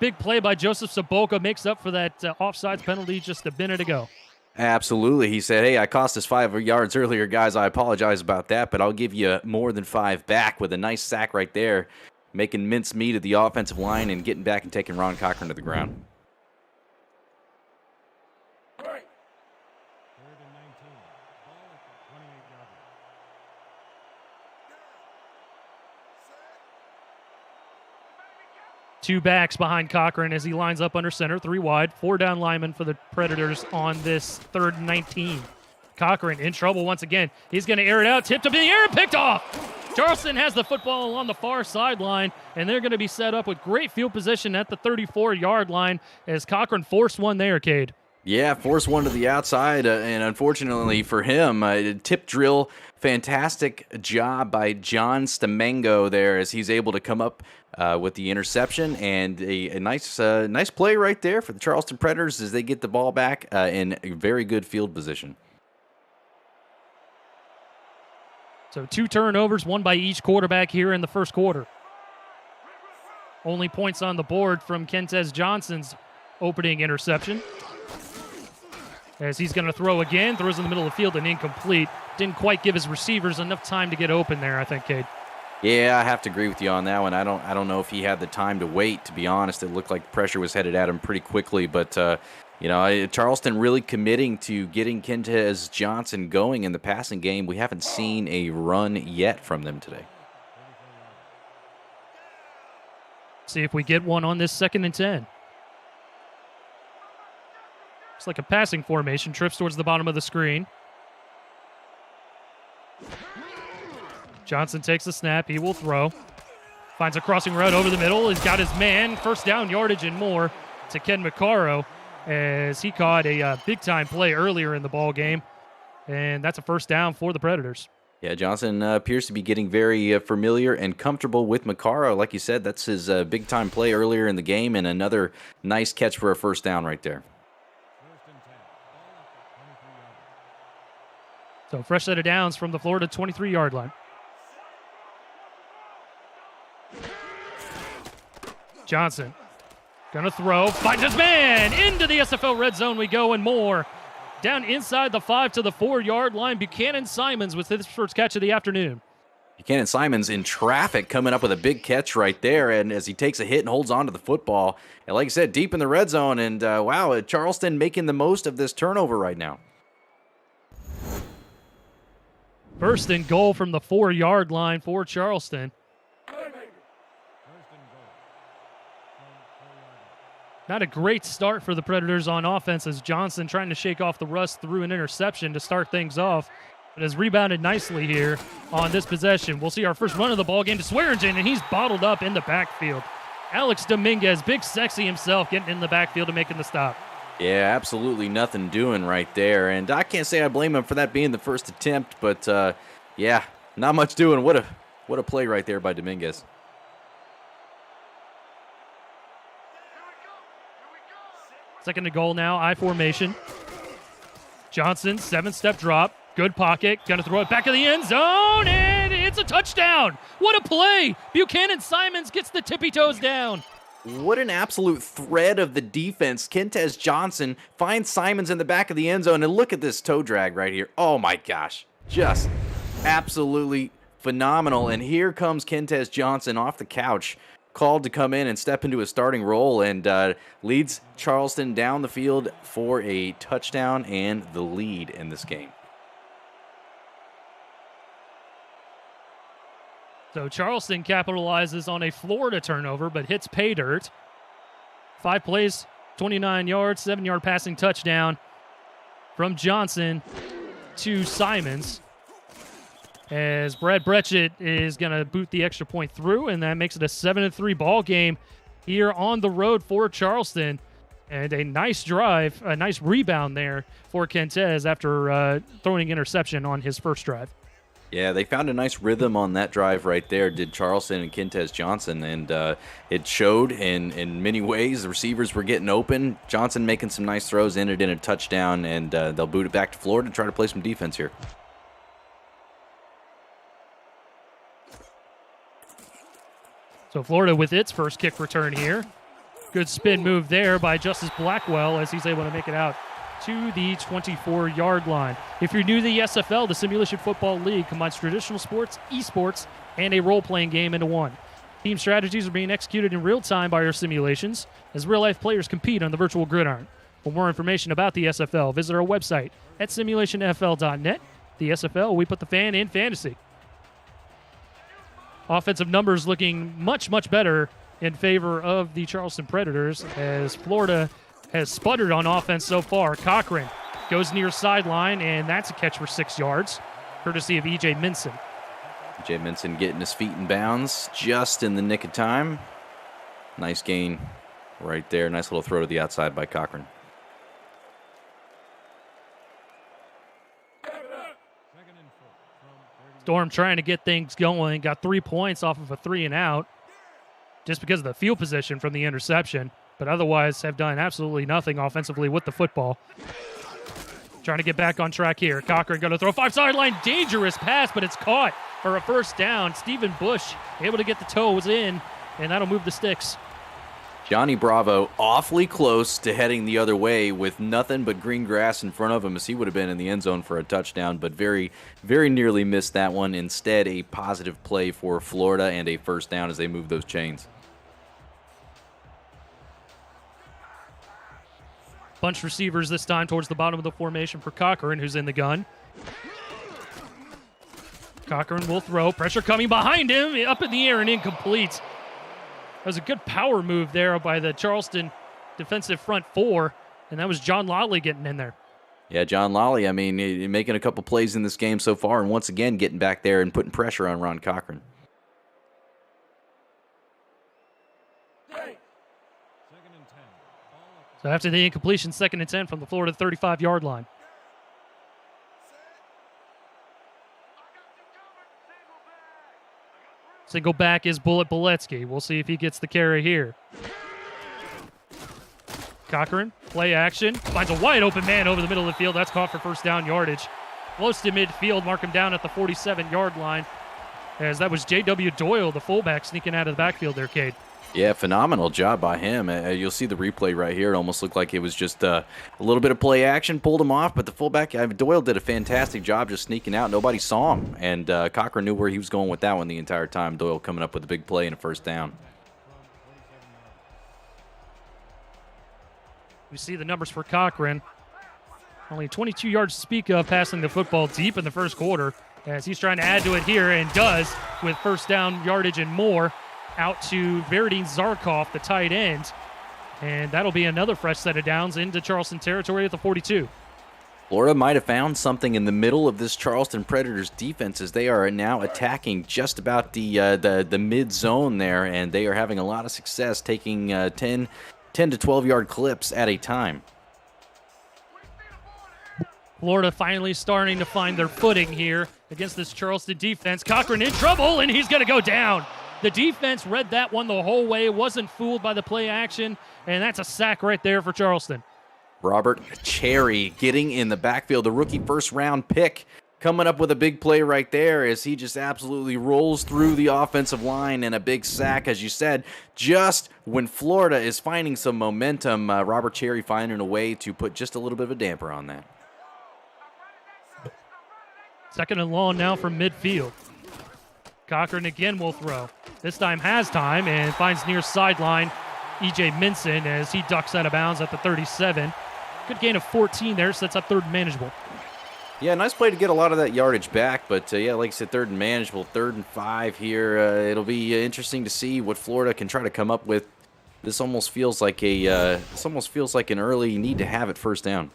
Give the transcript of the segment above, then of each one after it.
Big play by Joseph Sabolka makes up for that offsides penalty just a minute ago. Absolutely. He said, hey, I cost us 5 yards earlier, guys. I apologize about that, but I'll give you more than 5 back with a nice sack right there, making mincemeat of the offensive line and getting back and taking Ron Cochran to the ground. Two backs behind Cochran as he lines up under center, 3 wide, 4 down linemen for the Predators on this 3rd and 19. Cochran in trouble once again. He's going to air it out, tipped up in the air, and picked off. Charleston has the football along the far sideline, and they're going to be set up with great field position at the 34-yard line as Cochran forced one there, Cade. Yeah, forced one to the outside, and unfortunately for him, tip drill, fantastic job by John Stamengo there as he's able to come up with the interception, and a nice play right there for the Charleston Predators as they get the ball back in a very good field position. So 2 turnovers, 1 by each quarterback here in the first quarter. Only points on the board from Kentez Johnson's opening interception. As he's going to throw again, throws in the middle of the field and incomplete. Didn't quite give his receivers enough time to get open there, I think, Cade. Yeah, I have to agree with you on that one. I don't know if he had the time to wait, to be honest. It looked like pressure was headed at him pretty quickly, but Charleston really committing to getting Kentez Johnson going in the passing game. We haven't seen a run yet from them today. See if we get one on this 2nd and 10. It's like a passing formation, trips towards the bottom of the screen. Johnson takes the snap. He will throw. Finds a crossing route over the middle. He's got his man. First down yardage and more to Ken McCarro as he caught a big-time play earlier in the ball game. And that's a first down for the Predators. Yeah, Johnson appears to be getting very familiar and comfortable with McCarro. Like you said, that's his big-time play earlier in the game, and another nice catch for a first down right there. So fresh set of downs from the Florida 23-yard line. Johnson gonna throw, finds his man, into the SFL red zone we go and more. Down inside the 5 to the 4-yard line, Buchanan Simons with his first catch of the afternoon. Buchanan Simons in traffic coming up with a big catch right there, and as he takes a hit and holds on to the football, and like I said, deep in the red zone, and wow, Charleston making the most of this turnover right now. First and goal from the 4-yard line for Charleston. Not a great start for the Predators on offense as Johnson trying to shake off the rust through an interception to start things off, but has rebounded nicely here on this possession. We'll see our first run of the ball game to Swearingen, and he's bottled up in the backfield. Alex Dominguez, big sexy himself, getting in the backfield and making the stop. Yeah, absolutely nothing doing right there, and I can't say I blame him for that being the first attempt, but yeah, not much doing. What a play right there by Dominguez. Second to goal now, I formation. Johnson, 7-step drop, good pocket, gonna throw it back in the end zone, and it's a touchdown. What a play! Buchanan Simons gets the tippy toes down. What an absolute thread of the defense. Kentez Johnson finds Simons in the back of the end zone, and look at this toe drag right here. Oh my gosh, just absolutely phenomenal. And here comes Kentez Johnson off the couch, called to come in and step into a starting role, and leads Charleston down the field for a touchdown and the lead in this game. So Charleston capitalizes on a Florida turnover, but hits pay dirt. 5 plays, 29 yards, 7-yard passing touchdown from Johnson to Simons. As Brad Bretchett is going to boot the extra point through, and that makes it a 7-3 ball game here on the road for Charleston. And a nice drive, a nice rebound there for Kentez after throwing interception on his first drive. Yeah, they found a nice rhythm on that drive right there, did Charleston and Kentez Johnson, and it showed in many ways. The receivers were getting open. Johnson making some nice throws, ended in a touchdown, and they'll boot it back to Florida and try to play some defense here. So Florida with its first kick return here. Good spin move there by Justice Blackwell as he's able to make it out to the 24-yard line. If you're new to the SFL, the Simulation Football League combines traditional sports, esports, and a role-playing game into one. Team strategies are being executed in real time by our simulations as real-life players compete on the virtual gridiron. For more information about the SFL, visit our website at simulationfl.net. The SFL, we put the fan in fantasy. Offensive numbers looking much, much better in favor of the Charleston Predators as Florida has sputtered on offense so far. Cochran goes near sideline, and that's a catch for 6 yards, courtesy of E.J. Minson. E.J. Minson getting his feet in bounds just in the nick of time. Nice gain right there. Nice little throw to the outside by Cochran. Storm trying to get things going. Got 3 points off of a 3-and-out just because of the field position from the interception, but otherwise have done absolutely nothing offensively with the football. Trying to get back on track here. Cochran going to throw 5 sideline. Dangerous pass, but it's caught for a first down. Stephen Bush able to get the toes in, and that'll move the sticks. Johnny Bravo awfully close to heading the other way with nothing but green grass in front of him, as he would have been in the end zone for a touchdown, but very, very nearly missed that one. Instead, a positive play for Florida and a first down as they move those chains. Bunch receivers this time towards the bottom of the formation for Cochran, who's in the gun. Cochran will throw. Pressure coming behind him. Up in the air and incomplete. That was a good power move there by the Charleston defensive front 4, and that was John Lawley getting in there. Yeah, John Lawley, I mean, making a couple plays in this game so far, and once again getting back there and putting pressure on Ron Cochran. So after the incompletion, 2nd and 10 from the Florida 35-yard line. Single back is Bullet Boletsky. We'll see if he gets the carry here. Cochran, play action, finds a wide open man over the middle of the field. That's caught for first down yardage. Close to midfield, mark him down at the 47-yard line, as that was J.W. Doyle, the fullback, sneaking out of the backfield there, Cade. Yeah, phenomenal job by him. You'll see the replay right here. It almost looked like it was just a little bit of play action, pulled him off, but the fullback, Doyle, did a fantastic job just sneaking out. Nobody saw him, and Cochran knew where he was going with that one the entire time. Doyle coming up with a big play and a first down. We see the numbers for Cochran. Only 22 yards to speak of passing the football deep in the first quarter, as he's trying to add to it here and does with first down yardage and more. Out to Veridine Zarkov, the tight end. And that'll be another fresh set of downs into Charleston territory at the 42. Florida might have found something in the middle of this Charleston Predators defense, as they are now attacking just about the mid-zone there, and they are having a lot of success taking 10 to 12-yard clips at a time. Florida finally starting to find their footing here against this Charleston defense. Cochran in trouble, and he's going to go down. The defense read that one the whole way, wasn't fooled by the play action, and that's a sack right there for Charleston. Robert Cherry getting in the backfield, the rookie first-round pick, coming up with a big play right there as he just absolutely rolls through the offensive line, and a big sack, as you said, just when Florida is finding some momentum. Robert Cherry finding a way to put just a little bit of a damper on that. 2nd and long now from midfield. Cochran again will throw. This time has time and finds near sideline E.J. Minson as he ducks out of bounds at the 37. Good gain of 14 there, sets up 3rd and manageable. Yeah, nice play to get a lot of that yardage back, but yeah, like I said, 3rd and manageable, 3rd and 5 here. It'll be interesting to see what Florida can try to come up with. This almost feels like an early need to have it first down.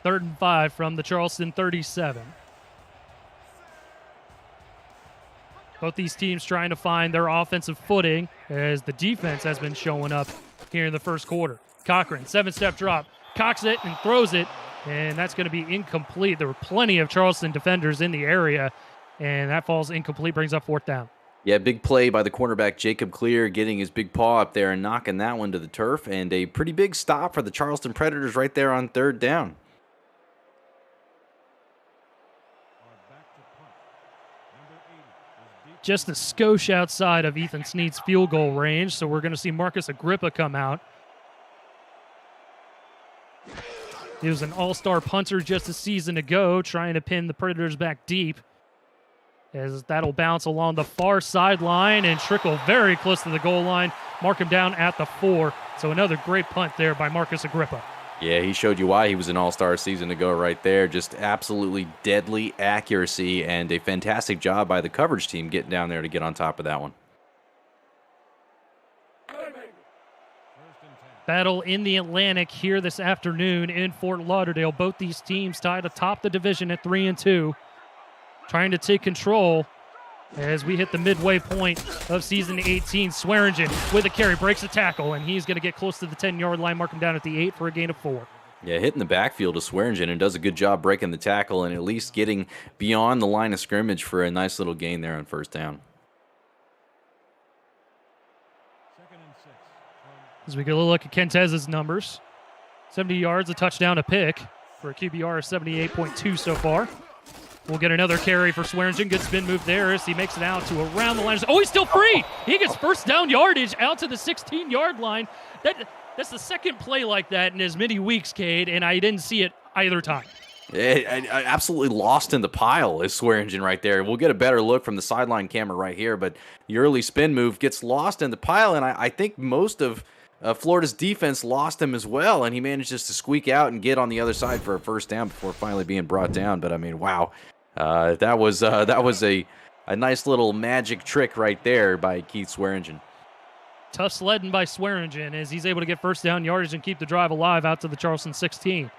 3rd and 5 from the Charleston 37. Both these teams trying to find their offensive footing as the defense has been showing up here in the first quarter. Cochran, 7-step drop, cocks it and throws it, and that's going to be incomplete. There were plenty of Charleston defenders in the area, and that falls incomplete, brings up 4th down. Yeah, big play by the cornerback Jacob Clear, getting his big paw up there and knocking that one to the turf, and a pretty big stop for the Charleston Predators right there on 3rd down. just a skosh outside of Ethan Snead's field goal range, so we're going to see Marcus Agrippa come out. He was an all-star punter just a season ago, trying to pin the Predators back deep. As that'll bounce along the far sideline and trickle very close to the goal line. Mark him down at the 4. So another great punt there by Marcus Agrippa. Yeah, he showed you why he was an all-star a season ago right there. Just absolutely deadly accuracy and a fantastic job by the coverage team getting down there to get on top of that one. Battle in the Atlantic here this afternoon in Fort Lauderdale. Both these teams tied atop the division at 3-2. Trying to take control as we hit the midway point of season 18. Swearingen with a carry, breaks a tackle, and he's going to get close to the 10-yard line, mark him down at the 8 for a gain of 4. Yeah, hitting the backfield of Swearingen and does a good job breaking the tackle and at least getting beyond the line of scrimmage for a nice little gain there on first down. As we get a look at Kentez's numbers, 70 yards, a touchdown, a pick for a QBR of 78.2 so far. We'll get another carry for Swearingen. Good spin move there as he makes it out to around the line. Oh, he's still free. He gets first down yardage out to the 16-yard line. That's the second play like that in as many weeks, Cade, and I didn't see it either time. I absolutely lost in the pile is Swearingen right there. We'll get a better look from the sideline camera right here, but the early spin move gets lost in the pile, and I think most of Florida's defense lost him as well, and he manages to squeak out and get on the other side for a first down before finally being brought down. But, I mean, wow. That was a nice little magic trick right there by Keith Swearingen. Tough sledding by Swearingen as he's able to get first down yardage and keep the drive alive out to the Charleston 16.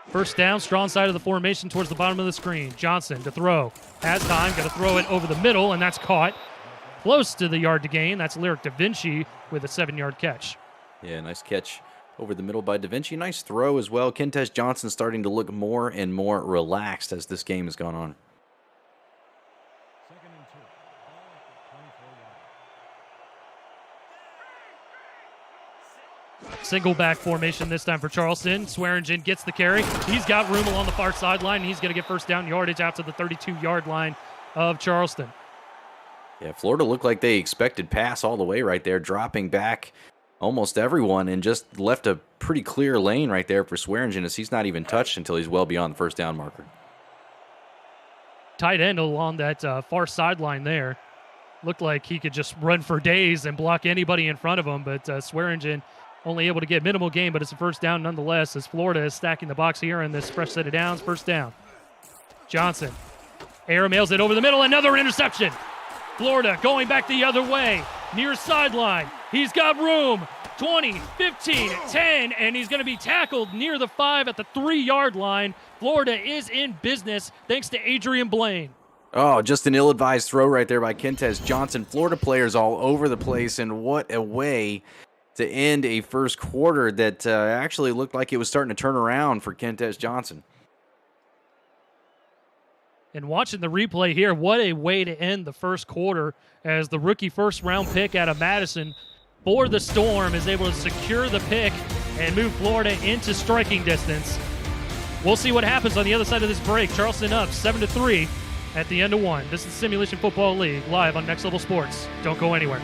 First down, strong side of the formation towards the bottom of the screen. Johnson to throw. Has time, got to throw it over the middle, and that's caught. Close to the yard to gain. That's Lyric Da Vinci with a 7-yard catch. Yeah, nice catch over the middle by Da Vinci. Nice throw as well. Kentez Johnson starting to look more and more relaxed as this game has gone on. Single back formation this time for Charleston. Swearingen gets the carry. He's got room along the far sideline. He's going to get first down yardage out to the 32-yard line of Charleston. Yeah, Florida looked like they expected pass all the way right there, dropping back almost everyone and just left a pretty clear lane right there for Swearingen as he's not even touched until he's well beyond the first down marker. Tight end along that far sideline there. Looked like he could just run for days and block anybody in front of him, but Swearingen only able to get minimal gain, but it's a first down nonetheless as Florida is stacking the box here in this fresh set of downs. First down. Johnson airmails it over the middle. Another interception. Florida going back the other way. Near sideline. He's got room. 20, 15, 10, and he's going to be tackled near the 5 at the 3-yard line. Florida is in business thanks to Adrian Blaine. Oh, just an ill-advised throw right there by Kentez Johnson. Florida players all over the place, and what a way to end a first quarter that actually looked like it was starting to turn around for Kentez Johnson. And watching the replay here, what a way to end the first quarter as the rookie first-round pick out of Madison for the Storm is able to secure the pick and move Florida into striking distance. We'll see what happens on the other side of this break. Charleston up 7-3 at the end of 1. This is Simulation Football League live on Next Level Sports. Don't go anywhere.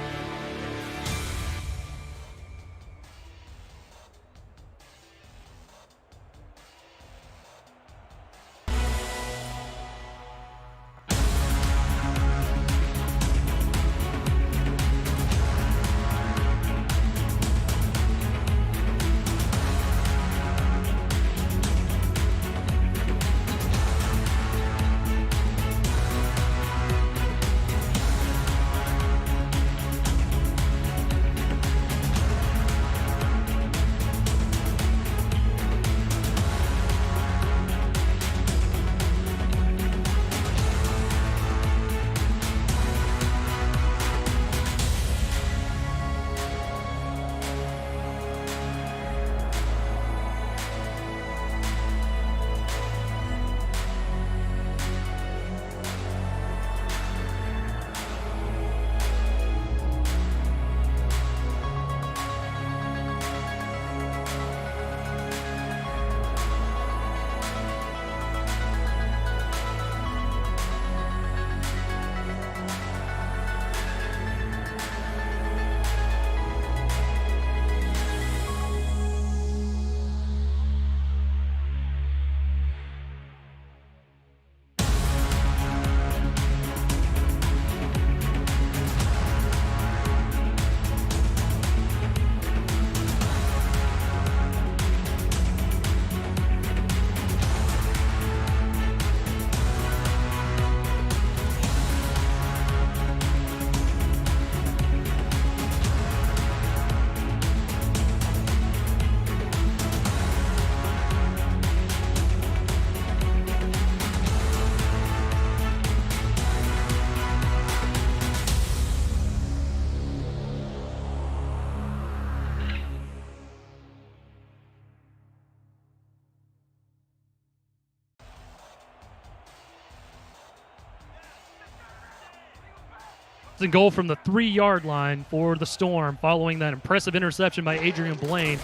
It's a goal from the 3-yard line for the Storm, following that impressive interception by Adrian Blaine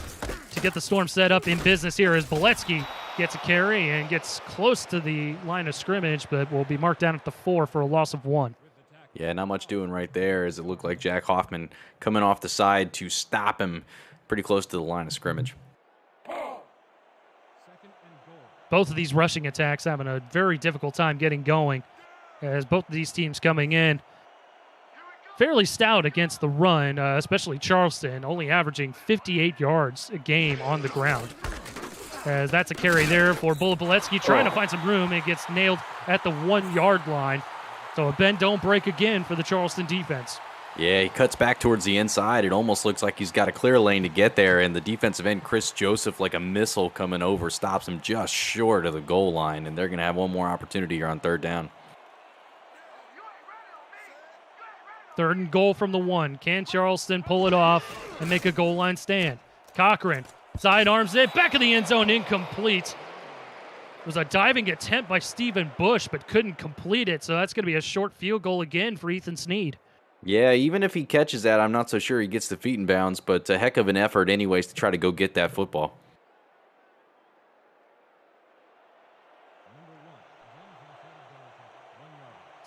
to get the Storm set up in business here as Boletsky gets a carry and gets close to the line of scrimmage, but will be marked down at the 4 for a loss of 1. Yeah, not much doing right there, as it looked like Jack Hoffman coming off the side to stop him pretty close to the line of scrimmage. Both of these rushing attacks having a very difficult time getting going, as both of these teams coming in fairly stout against the run, especially Charleston, only averaging 58 yards a game on the ground. As that's a carry there for Bullet Boletsky, trying to find some room, and gets nailed at the 1-yard line. So a bend don't break again for the Charleston defense. Yeah, he cuts back towards the inside. It almost looks like he's got a clear lane to get there, and the defensive end, Chris Joseph, like a missile coming over, stops him just short of the goal line, and they're going to have one more opportunity here on 3rd down. 3rd and goal from the 1. Can Charleston pull it off and make a goal line stand? Cochran sidearms it, back of the end zone, incomplete. It was a diving attempt by Stephen Bush, but couldn't complete it, so that's going to be a short field goal again for Ethan Sneed. Yeah, even if he catches that, I'm not so sure he gets the feet in bounds, but a heck of an effort anyways to try to go get that football.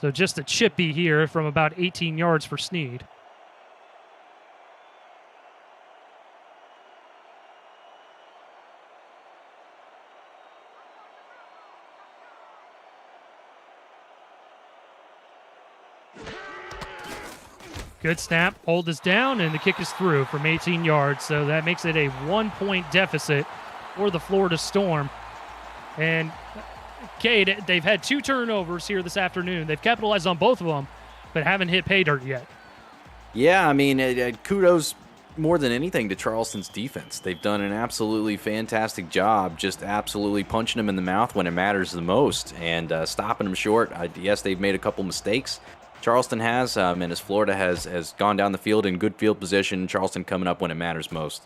So just a chippy here from about 18 yards for Sneed. Good snap, hold is down, and the kick is through from 18 yards. So that makes it a 1-point deficit for the Florida Storm. And Cade, they've had 2 turnovers here this afternoon. They've capitalized on both of them, but haven't hit pay dirt yet. Yeah, I mean, kudos more than anything to Charleston's defense. They've done an absolutely fantastic job just absolutely punching them in the mouth when it matters the most and stopping them short. Yes, they've made a couple mistakes. Charleston has, and as Florida has gone down the field in good field position, Charleston coming up when it matters most.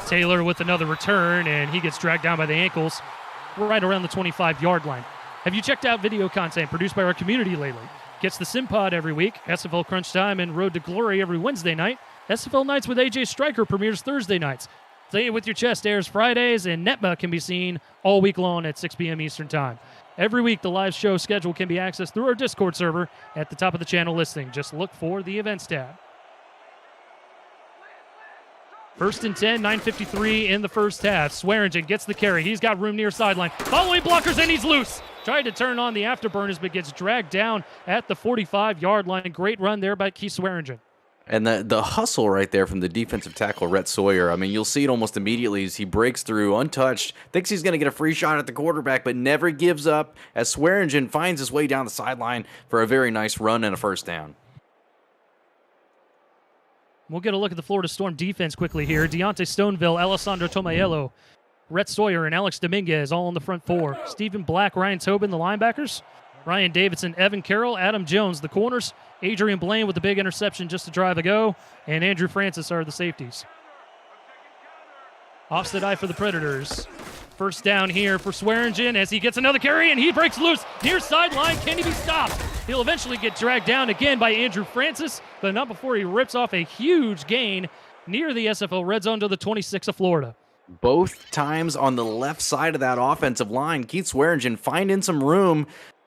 Taylor with another return, and he gets dragged down by the ankles right around the 25-yard line. Have you checked out video content produced by our community lately? Gets the SimPod every week, SFL Crunch Time and Road to Glory every Wednesday night. SFL Nights with AJ Stryker premieres Thursday nights. Play It With Your Chest airs Fridays, and NETMA can be seen all week long at 6 p.m. Eastern Time. Every week, the live show schedule can be accessed through our Discord server at the top of the channel listing. Just look for the events tab. 1st and 10, 9:53 in the first half. Swearingen gets the carry. He's got room near sideline. Following blockers, and he's loose. Tried to turn on the afterburners, but gets dragged down at the 45-yard line. Great run there by Keith Swearingen. And the hustle right there from the defensive tackle, Rhett Sawyer, I mean, you'll see it almost immediately as he breaks through untouched, thinks he's going to get a free shot at the quarterback, but never gives up as Swearingen finds his way down the sideline for a very nice run and a 1st down. We'll get a look at the Florida Storm defense quickly here. Deontay Stoneville, Alessandro Tomaello, Rhett Sawyer, and Alex Dominguez all on the front 4. Stephen Black, Ryan Tobin, the linebackers. Ryan Davidson, Evan Carroll, Adam Jones, the corners. Adrian Blaine with the big interception just to drive a go. And Andrew Francis are the safeties. Offset eye for the Predators. 1st down here for Swearingen as he gets another carry, and he breaks loose near sideline. Can he be stopped? He'll eventually get dragged down again by Andrew Francis, but not before he rips off a huge gain near the SFL red zone to the 26 of Florida. Both times on the left side of that offensive line, Keith Swearingen finding some room.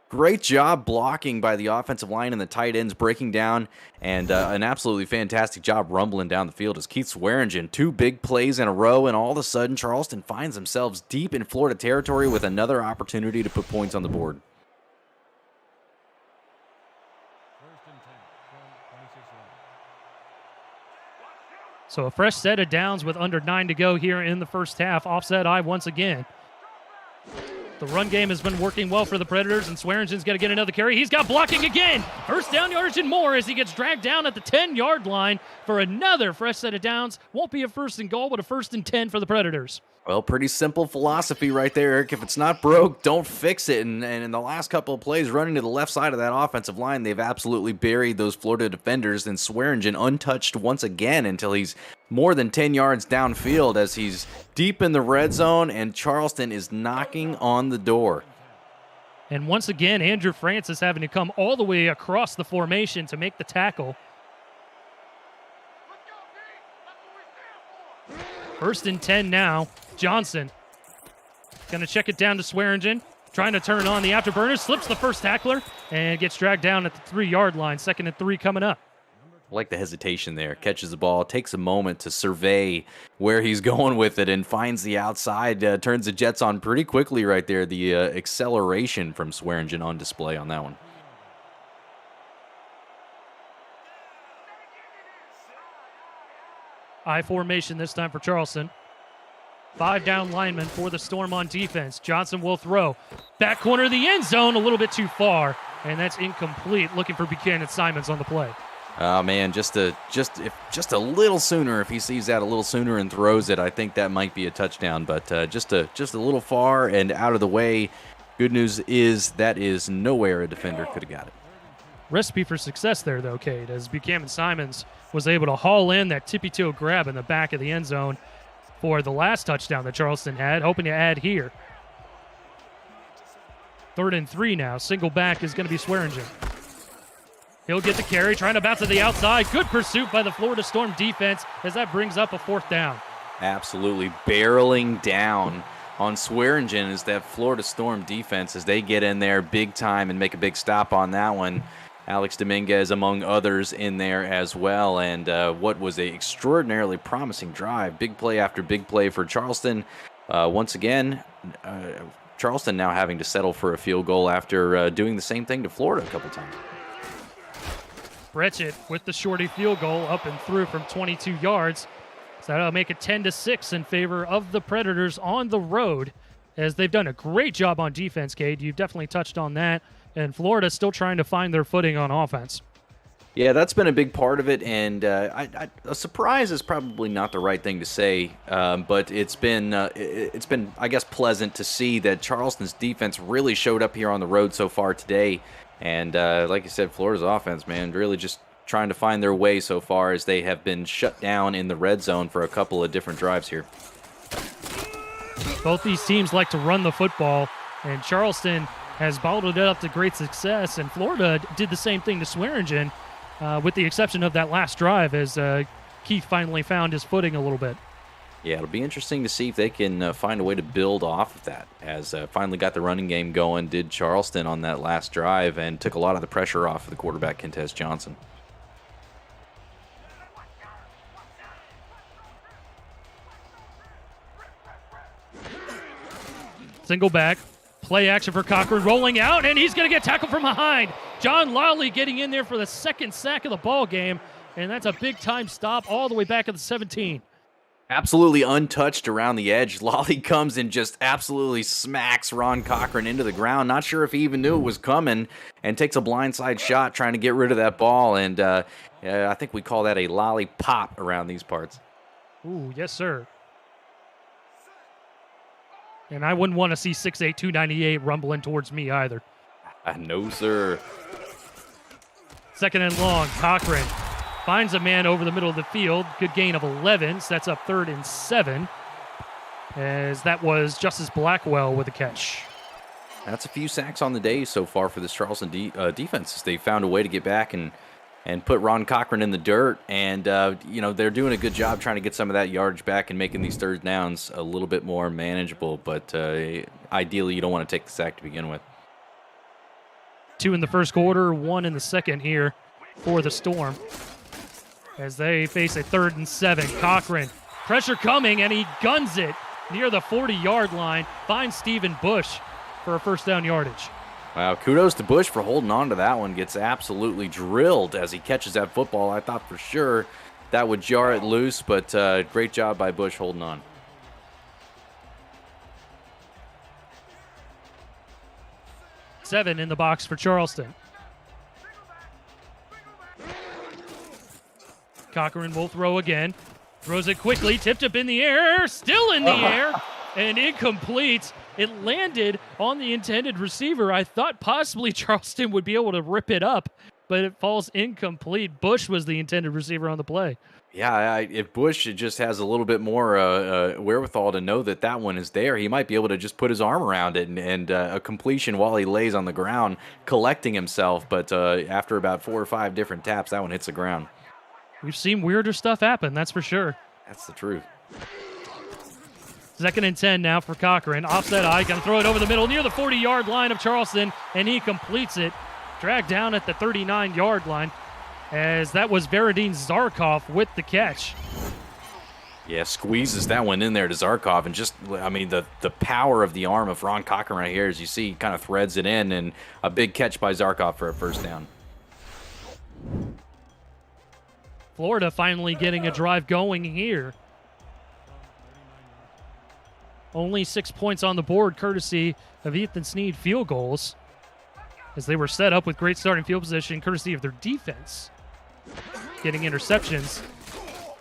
Great job blocking by the offensive line and the tight ends breaking down, and an absolutely fantastic job rumbling down the field as Keith Swearingen, 2 big plays in a row, and all of a sudden Charleston finds themselves deep in Florida territory with another opportunity to put points on the board. So a fresh set of downs with under 9 to go here in the first half. Offset eye once again. The run game has been working well for the Predators, and Swearingen's got to get another carry. He's got blocking again. 1st down yardage and more as he gets dragged down at the 10-yard line for another fresh set of downs. Won't be a 1st and goal, but a 1st and 10 for the Predators. Well, pretty simple philosophy right there, Eric. If it's not broke, don't fix it. And in the last couple of plays running to the left side of that offensive line, they've absolutely buried those Florida defenders, and Swearingen untouched once again until he's more than 10 yards downfield as he's deep in the red zone, and Charleston is knocking on the door. And once again, Andrew Francis having to come all the way across the formation to make the tackle. First and 10 now. Johnson going to check it down to Swearingen. Trying to turn on the afterburner. Slips the first tackler and gets dragged down at the 3-yard line. 2nd and 3 coming up. I like the hesitation there. Catches the ball, takes a moment to survey where he's going with it, and finds the outside. Turns the Jets on pretty quickly right there. The acceleration from Swearingen on display on that one. I formation this time for Charleston. 5 down linemen for the Storm on defense. Johnson will throw. Back corner of the end zone, a little bit too far, and that's incomplete. Looking for Buchanan Simons on the play. Oh man, just a little sooner. If he sees that a little sooner and throws it, I think that might be a touchdown. But just a little far and out of the way. Good news is that is nowhere a defender could have got it. Recipe for success there, though, Cade, as Buchanan Simons was able to haul in that tippy-toe grab in the back of the end zone for the last touchdown that Charleston had, hoping to add here. 3rd and 3 now. Single back is going to be Swearingen. He'll get the carry, trying to bounce to the outside. Good pursuit by the Florida Storm defense as that brings up a 4th down. Absolutely barreling down on Swearingen is that Florida Storm defense as they get in there big time and make a big stop on that one. Alex Dominguez among others in there as well. And what was an extraordinarily promising drive. Big play after big play for Charleston. Once again, Charleston now having to settle for a field goal after doing the same thing to Florida a couple times. Bretchett with the shorty field goal up and through from 22 yards. So that'll make it 10-6 in favor of the Predators on the road, as they've done a great job on defense, Cade. You've definitely touched on that. And Florida's still trying to find their footing on offense. Yeah, that's been a big part of it, and a surprise is probably not the right thing to say, but it's been, I guess, pleasant to see that Charleston's defense really showed up here on the road so far today. And like you said, Florida's offense, man, really just trying to find their way so far as they have been shut down in the red zone for a couple of different drives here. Both these teams like to run the football, and Charleston has bottled it up to great success, and Florida did the same thing to Swearingen, with the exception of that last drive as Keith finally found his footing a little bit. Yeah, it'll be interesting to see if they can find a way to build off of that, as finally got the running game going, did Charleston on that last drive, and took a lot of the pressure off of the quarterback, Kentez Johnson. Single back, play action for Cochran, rolling out, and he's going to get tackled from behind. John Lawley getting in there for the 2nd sack of the ball game, and that's a big-time stop all the way back at the 17. Absolutely untouched around the edge. Lawley comes and just absolutely smacks Ron Cochran into the ground. Not sure if he even knew it was coming, and takes a blindside shot trying to get rid of that ball. And I think we call that a lollipop around these parts. Ooh, yes, sir. And I wouldn't want to see 6'8", 298 rumbling towards me either. No, sir. 2nd and long, Cochran finds a man over the middle of the field. Good gain of 11, so that's up 3rd and 7. As that was Justice Blackwell with a catch. That's a few sacks on the day so far for this Charleston defense. They found a way to get back and put Ron Cochran in the dirt. And, they're doing a good job trying to get some of that yardage back and making these 3rd downs a little bit more manageable. But ideally, you don't want to take the sack to begin with. 2 in the first quarter, 1 in the second here for the Storm, as they face a 3rd and 7. Cochran, pressure coming, and he guns it near the 40-yard line. Finds Stephen Bush for a 1st down yardage. Wow, kudos to Bush for holding on to that one. Gets absolutely drilled as he catches that football. I thought for sure that would jar it loose, but great job by Bush holding on. Seven in the box for Charleston. Cochran will throw again. Throws it quickly, tipped up in the air, still in the air, and incomplete. It landed on the intended receiver. I thought possibly Charleston would be able to rip it up, but it falls incomplete. Bush was the intended receiver on the play. Yeah, if Bush just has a little bit more wherewithal to know that that one is there, he might be able to just put his arm around it and a completion while he lays on the ground, collecting himself. But after about 4 or 5 different taps, that one hits the ground. We've seen weirder stuff happen, that's for sure. That's the truth. 2nd and 10 now for Cochran. Offset eye, gonna throw it over the middle near the 40-yard line of Charleston, and he completes it. Dragged down at the 39-yard line, as that was Varadin Zarkov with the catch. Yeah, squeezes that one in there to Zarkov, and just, I mean, the power of the arm of Ron Cochran right here, as you see, kind of threads it in, and a big catch by Zarkov for a first down. Florida finally getting a drive going here. Only 6 points on the board, courtesy of Ethan Sneed field goals, as they were set up with great starting field position, courtesy of their defense. Getting interceptions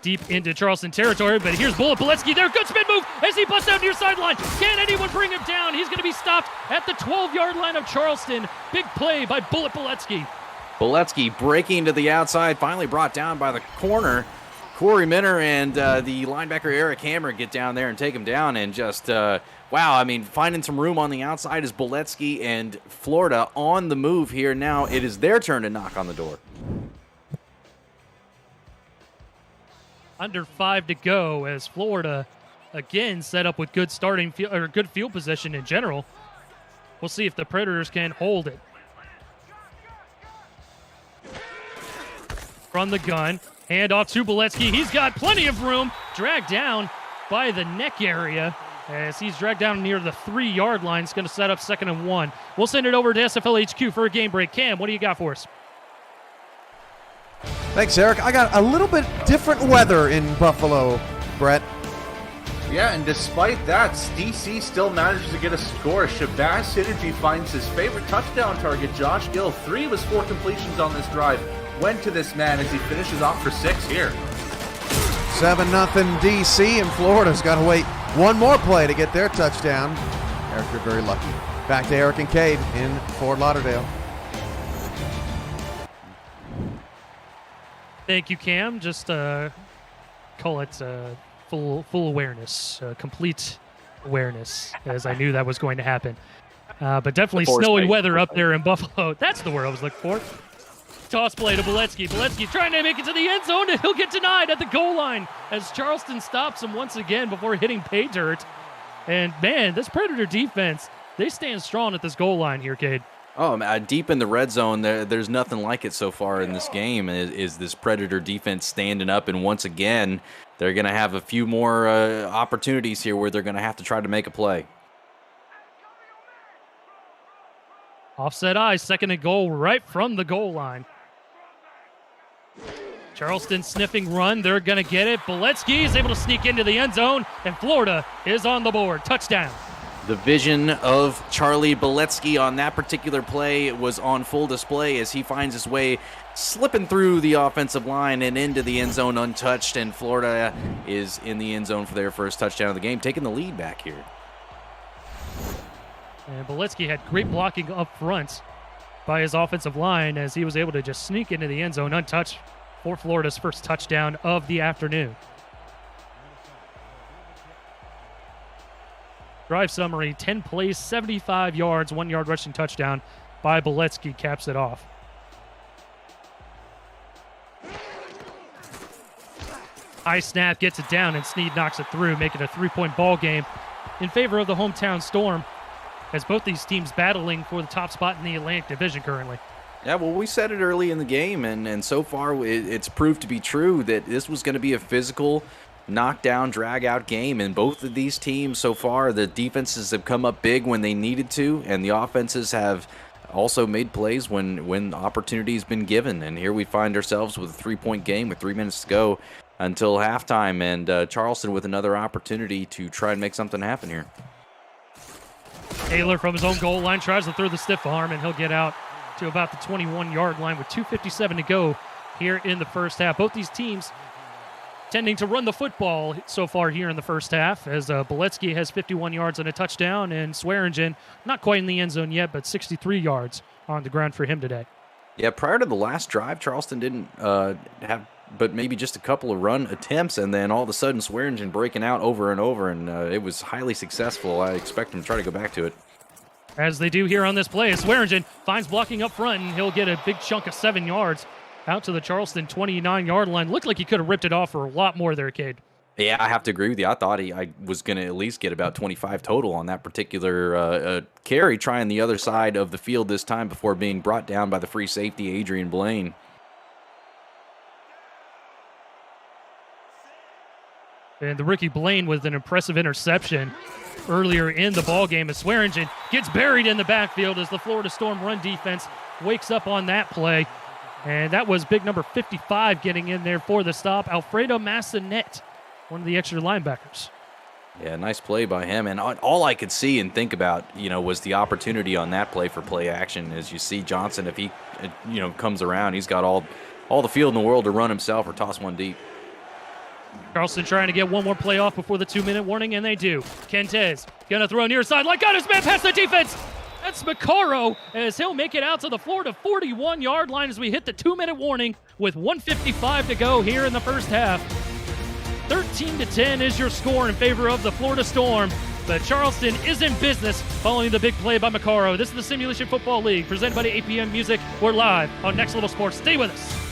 deep into Charleston territory, but here's Bullet Boletsky there. Good spin move as he busts out near sideline. Can anyone bring him down? He's going to be stopped at the 12-yard line of Charleston. Big play by Bullet Boletsky. Boletsky breaking to the outside, finally brought down by the corner. Corey Minner and the linebacker Eric Hammer get down there and take him down, and just, wow, I mean, finding some room on the outside is Boletsky, and Florida on the move here now. It is their turn to knock on the door. Under 5 to go as Florida again set up with good starting field or good field position in general. We'll see if the Predators can hold it. From the gun, hand off to Boletsky. He's got plenty of room. Dragged down by the neck area as he's dragged down near the 3-yard line. It's going to set up 2nd and 1. We'll send it over to SFL HQ for a game break. Cam, what do you got for us? Thanks, Eric. I got a little bit different weather in Buffalo, Brett. Yeah, and despite that, DC still manages to get a score. Shabazz Synergy finds his favorite touchdown target, Josh Gill. 3 of his 4 completions on this drive went to this man as he finishes off for 6 here. 7-0 DC, and Florida's got to wait one more play to get their touchdown. Eric, you're very lucky. Back to Eric and Cade in Fort Lauderdale. Thank you, Cam. Just call it full awareness, complete awareness, as I knew that was going to happen. But definitely snowy weather up there in Buffalo. That's the word I was looking for. Toss play to Boletsky. Boletsky trying to make it to the end zone, and he'll get denied at the goal line as Charleston stops him once again before hitting pay dirt. And, man, this Predator defense, they stand strong at this goal line here, Cade. Oh, deep in the red zone, there's nothing like it so far in this game, is this Predator defense standing up, and once again, they're going to have a few more opportunities here where they're going to have to try to make a play. Offset eye, 2nd and goal right from the goal line. Charleston sniffing run. They're going to get it. Boletsky is able to sneak into the end zone, and Florida is on the board. Touchdown. The vision of Charlie Boletsky on that particular play was on full display as he finds his way slipping through the offensive line and into the end zone untouched, and Florida is in the end zone for their first touchdown of the game, taking the lead back here. And Boletsky had great blocking up front by his offensive line as he was able to just sneak into the end zone untouched for Florida's first touchdown of the afternoon. Drive summary, 10 plays, 75 yards, 1-yard rushing touchdown by Boletsky caps it off. High snap gets it down, and Sneed knocks it through, making a 3-point ball game in favor of the hometown Storm, as both these teams battling for the top spot in the Atlantic Division currently. Yeah, well, we said it early in the game, and so far it's proved to be true that this was going to be a physical, knockdown, drag-out game. And both of these teams so far, the defenses have come up big when they needed to, and the offenses have also made plays when opportunity's been given. And here we find ourselves with a 3-point game with 3 minutes to go until halftime, and Charleston with another opportunity to try and make something happen here. Taylor from his own goal line tries to throw the stiff arm, and he'll get out to about the 21-yard line with 2:57 to go here in the first half. Both these teams tending to run the football so far here in the first half, as Boletsky has 51 yards and a touchdown, and Swearingen not quite in the end zone yet, but 63 yards on the ground for him today. Yeah, prior to the last drive, Charleston didn't have but maybe just a couple of run attempts, and then all of a sudden Swearingen breaking out over and over, and it was highly successful. I expect him to try to go back to it. As they do here on this play, Swearingen finds blocking up front, and he'll get a big chunk of 7 yards out to the Charleston 29-yard line. Looked like he could have ripped it off for a lot more there, Cade. Yeah, I have to agree with you. I thought I was going to at least get about 25 total on that particular carry, trying the other side of the field this time before being brought down by the free safety, Adrian Blaine. And the rookie Blaine with an impressive interception earlier in the ballgame as Swearingen gets buried in the backfield as the Florida Storm run defense wakes up on that play. And that was big number 55 getting in there for the stop, Alfredo Massanet, one of the extra linebackers. Yeah, nice play by him. And all I could see and think about, was the opportunity on that play for play action. As you see Johnson, if he, comes around, he's got all the field in the world to run himself or toss one deep. Charleston trying to get one more play off before the 2-minute warning, and they do. Kentez gonna throw near sideline, got his man past the defense. That's Macaro as he'll make it out to the Florida 41-yard line as we hit the 2-minute warning with 1:55 to go here in the first half. 13-10 is your score in favor of the Florida Storm, but Charleston is in business following the big play by Macaro. This is the Simulation Football League presented by the APM Music. We're live on Next Level Sports. Stay with us.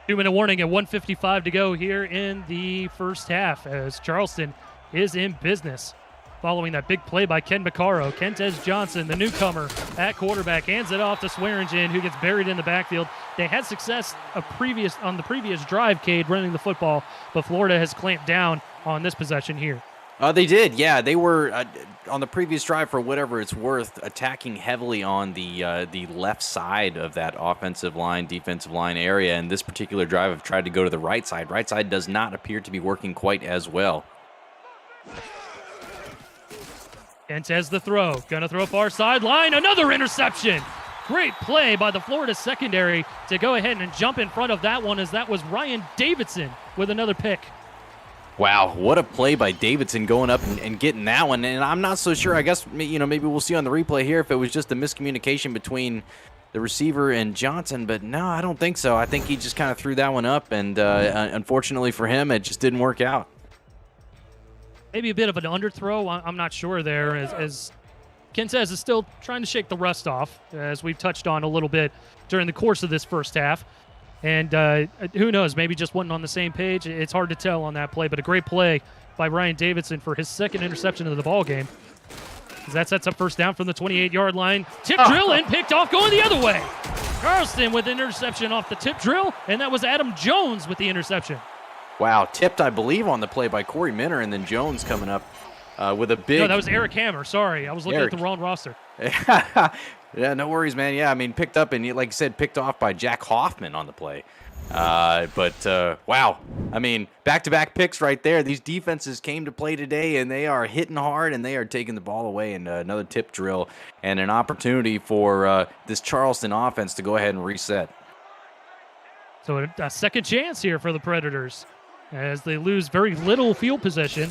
2-minute warning at 1:55 to go here in the first half as Charleston is in business. Following that big play by Ken Macaro, Kentez Johnson, the newcomer at quarterback, hands it off to Swearingen, who gets buried in the backfield. They had success on the previous drive, Cade, running the football, but Florida has clamped down on this possession here. They did, yeah. They were, on the previous drive, for whatever it's worth, attacking heavily on the left side of that offensive line, defensive line area. And this particular drive have tried to go to the right side. Right side does not appear to be working quite as well. Kentez the throw. Gonna throw far sideline. Another interception. Great play by the Florida secondary to go ahead and jump in front of that one, as that was Ryan Davidson with another pick. Wow, what a play by Davidson going up and getting that one. And I'm not so sure. I guess, maybe we'll see on the replay here if it was just a miscommunication between the receiver and Johnson. But no, I don't think so. I think he just kind of threw that one up. And unfortunately for him, it just didn't work out. Maybe a bit of an underthrow. I'm not sure there, as Kentez is still trying to shake the rust off, as we've touched on a little bit during the course of this first half. And who knows, maybe just wasn't on the same page. It's hard to tell on that play, but a great play by Ryan Davidson for his second interception of the ball game. That sets up first down from the 28-yard line. Tip drill and picked off, going the other way. Charleston with an interception off the tip drill, and that was Adam Jones with the interception. Wow, tipped, I believe, on the play by Corey Minner, and then Jones coming up with a big... No, that was Eric Hammer. Sorry, I was looking at the wrong roster. Yeah, no worries, man. Yeah, I mean, picked up and, like you said, picked off by Jack Hoffman on the play. Wow. I mean, back-to-back picks right there. These defenses came to play today, and they are hitting hard, and they are taking the ball away. And another tip drill and an opportunity for this Charleston offense to go ahead and reset. So a second chance here for the Predators as they lose very little field possession.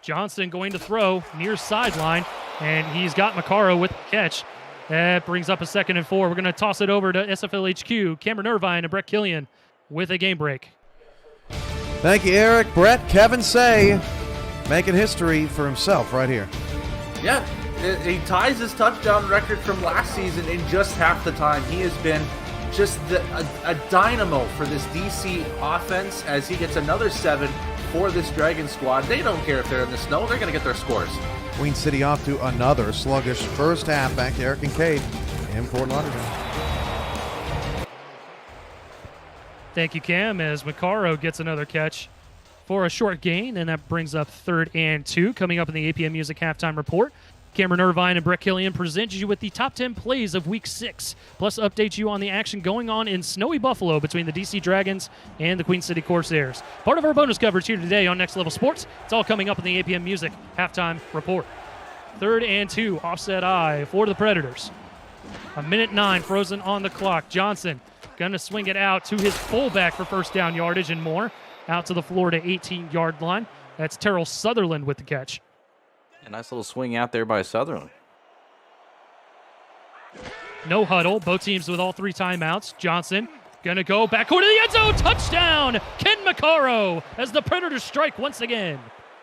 Johnson going to throw near sideline, and he's got Macaro with the catch. That brings up a 2nd and 4. We're going to toss it over to SFL HQ. Cameron Irvine and Brett Killian with a game break. Thank you, Eric. Brett, Kevin Say making history for himself right here. Yeah, he ties his touchdown record from last season in just half the time. He has been just a dynamo for this DC offense as he gets another 7 for this Dragon squad. They don't care if they're in the snow. They're going to get their scores. Queen City off to another sluggish first half. Back to Eric and Cade in Fort Lauderdale. Thank you, Cam, as Macaro gets another catch for a short gain, and that brings up 3rd and 2. Coming up in the APM Music Halftime Report, Cameron Irvine and Brett Killian present you with the top 10 plays of Week 6, plus update you on the action going on in snowy Buffalo between the DC Dragons and the Queen City Corsairs. Part of our bonus coverage here today on Next Level Sports. It's all coming up in the APM Music Halftime Report. 3rd and 2, offset I for the Predators. 1:09 frozen on the clock. Johnson going to swing it out to his fullback for first down yardage and more. Out to the Florida 18-yard line. That's Terrell Sutherland with the catch. A nice little swing out there by Sutherland. No huddle. Both teams with all 3 timeouts. Johnson going to go back over to the end zone. Touchdown! Ken Macaro as the Predators strike once again.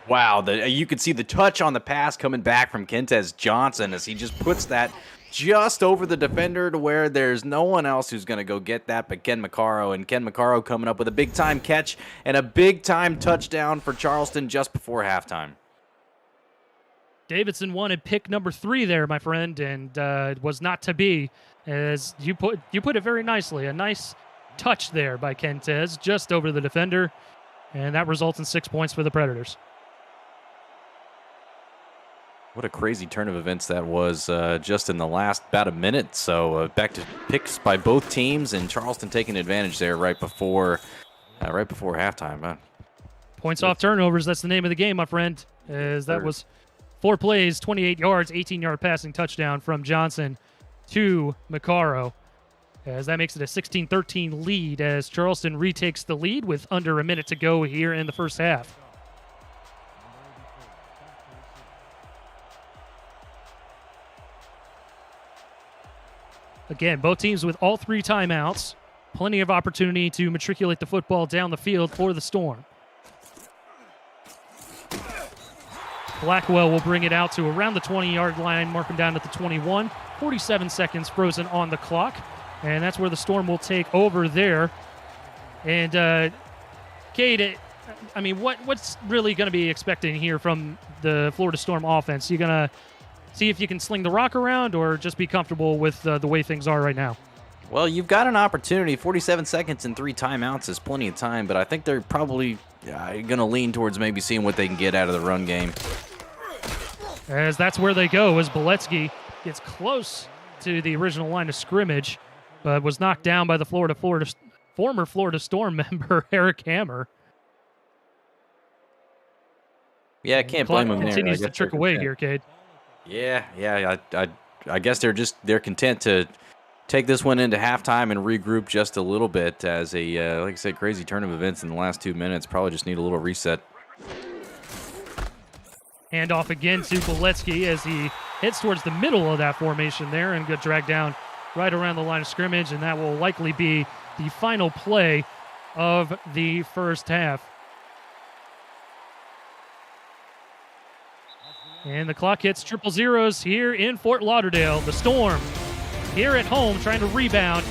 Wow, you could see the touch on the pass coming back from Kentez Johnson as he just puts that just over the defender to where there's no one else who's going to go get that but Ken Macaro. And Ken Macaro coming up with a big-time catch and a big-time touchdown for Charleston just before halftime. Davidson wanted pick number 3 there, my friend, and it was not to be, as you put it very nicely. A nice touch there by Kentez just over the defender, and that results in 6 points for the Predators. What a crazy turn of events that was just in the last about a minute. So back to picks by both teams, and Charleston taking advantage there right before halftime. Points off turnovers, that's the name of the game, my friend, as that was 4 plays, 28 yards, 18-yard passing touchdown from Johnson to Macaro, as that makes it a 16-13 lead as Charleston retakes the lead with under a minute to go here in the first half. Again, both teams with all 3 timeouts. Plenty of opportunity to matriculate the football down the field for the Storm. Blackwell will bring it out to around the 20-yard line, marking down at the 21. 47 seconds frozen on the clock, and that's where the Storm will take over there. And, Cade, I mean, what's really going to be expecting here from the Florida Storm offense? You going to see if you can sling the rock around or just be comfortable with the way things are right now? Well, you've got an opportunity. 47 seconds and 3 timeouts is plenty of time, but I think they're probably going to lean towards maybe seeing what they can get out of the run game. As that's where they go, as Beletsky gets close to the original line of scrimmage, but was knocked down by the former Florida Storm member, Eric Hammer. Yeah, I can't blame him there. Continues to trick away here, Cade. Yeah. I guess they're content to take this one into halftime and regroup just a little bit as like I said, crazy turn of events in the last 2 minutes. Probably just need a little reset. Hand off again to Beletsky as he hits towards the middle of that formation there and get dragged down right around the line of scrimmage, and that will likely be the final play of the first half. And the clock hits triple zeros here in Fort Lauderdale. The Storm here at home trying to rebound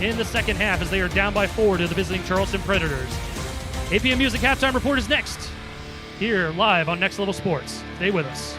in the second half as they are down by 4 to the visiting Charleston Predators. APM Music Halftime Report is next, here live on Next Level Sports. Stay with us.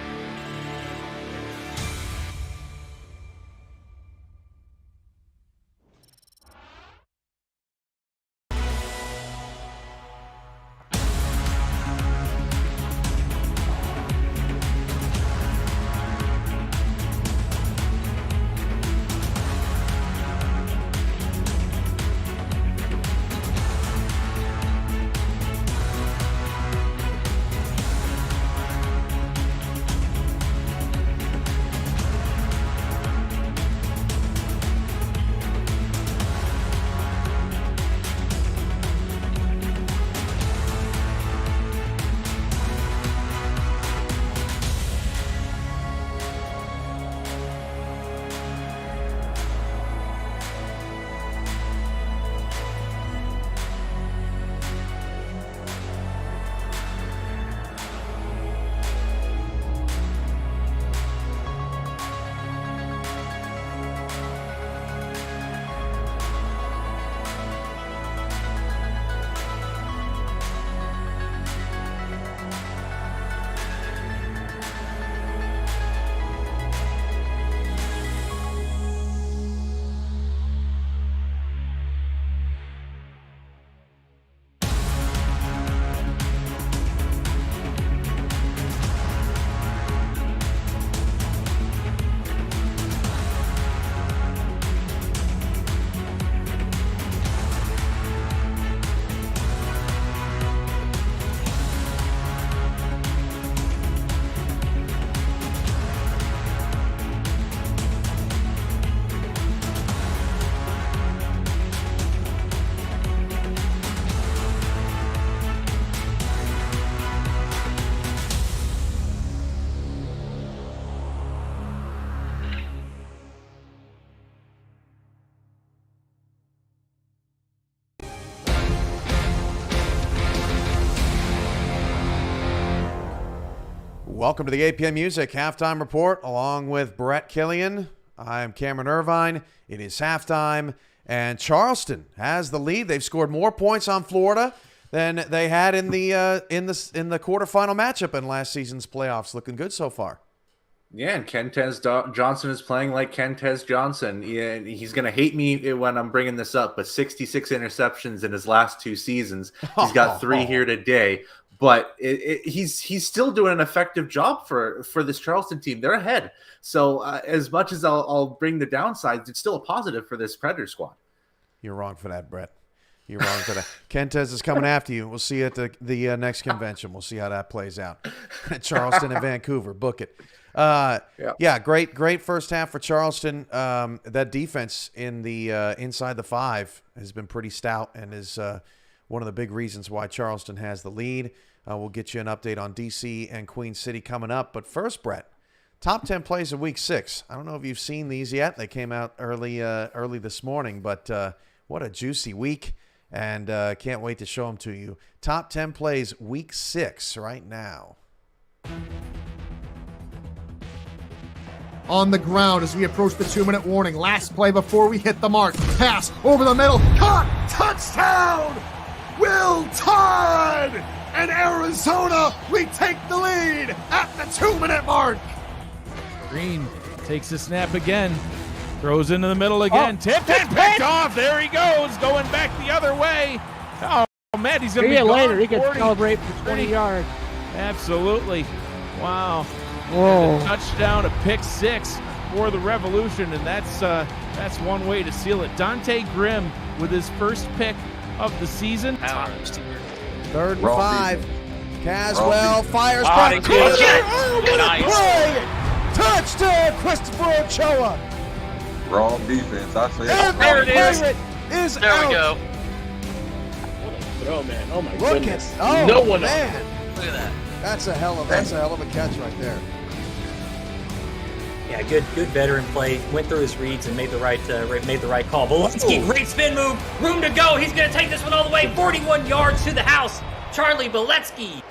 Welcome to the APM Music Halftime Report, along with Brett Killian. I'm Cameron Irvine. It is halftime, and Charleston has the lead. They've scored more points on Florida than they had in the quarterfinal matchup in last season's playoffs. Looking good so far. Yeah, and Kentez Johnson is playing like Kentez Johnson. Yeah, he's going to hate me when I'm bringing this up, but 66 interceptions in his last 2 seasons. He's got 3 here today. But he's still doing an effective job for this Charleston team. They're ahead. So as much as I'll bring the downsides, it's still a positive for this Predator squad. You're wrong for that, Brett. You're wrong for that. Kentez is coming after you. We'll see you at the next convention. We'll see how that plays out. Charleston and Vancouver. Book it. Yeah, great first half for Charleston. That defense in the inside the 5 has been pretty stout and is one of the big reasons why Charleston has the lead. We'll get you an update on DC and Queen City coming up. But first, Brett, top 10 plays of Week 6. I don't know if you've seen these yet. They came out early this morning, but what a juicy week, and can't wait to show them to you. Top 10 plays Week 6 right now. On the ground as we approach the 2-minute warning. Last play before we hit the mark. Pass over the middle. Caught! Touchdown! Will Todd! And Arizona, we take the lead at the 2-minute mark. Green takes the snap again. Throws into the middle again. Tipped and picked off. There he goes. Going back the other way. Oh, man, he's going to be gone. Later, he can 40, celebrate for 20 yards. Absolutely. Wow. Whoa. A touchdown, a pick 6 for the Revolution, and that's one way to seal it. Dante Grimm with his first pick of the season. 3rd and 5. Caswell fires back. Touchdown, Christopher Ochoa. Wrong defense. I say. And there it is. Is there out. we go. What a throw, man. Oh, my Look goodness. at, no one man. Look at that. That's a hell of a catch right there. Yeah, good veteran play. Went through his reads and made the right call. Valensky, great spin move. Room to go. He's going to take this one all the way. 41 yards to the house. Charlie Valensky.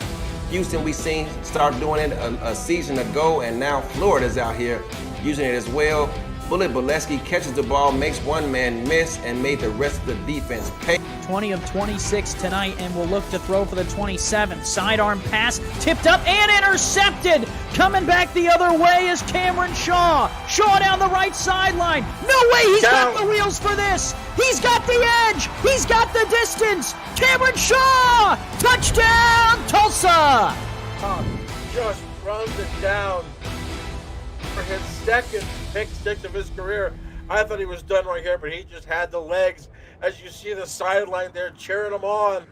Houston, we seen start doing it a season ago, and now Florida's out here using it as well. Bullet Bolesky catches the ball, makes one man miss, and made the rest of the defense pay. 20 of 26 tonight, and will look to throw for the 27th. Sidearm pass, tipped up and intercepted. Coming back the other way is Cameron Shaw. Shaw down the right sideline. No way, he's got the wheels for this. He's got the edge. He's got the distance. Cameron Shaw, touchdown, Tulsa. Just runs it down for his second pick six of his career. I thought he was done right here, but he just had the legs. As you see the sideline there cheering him on.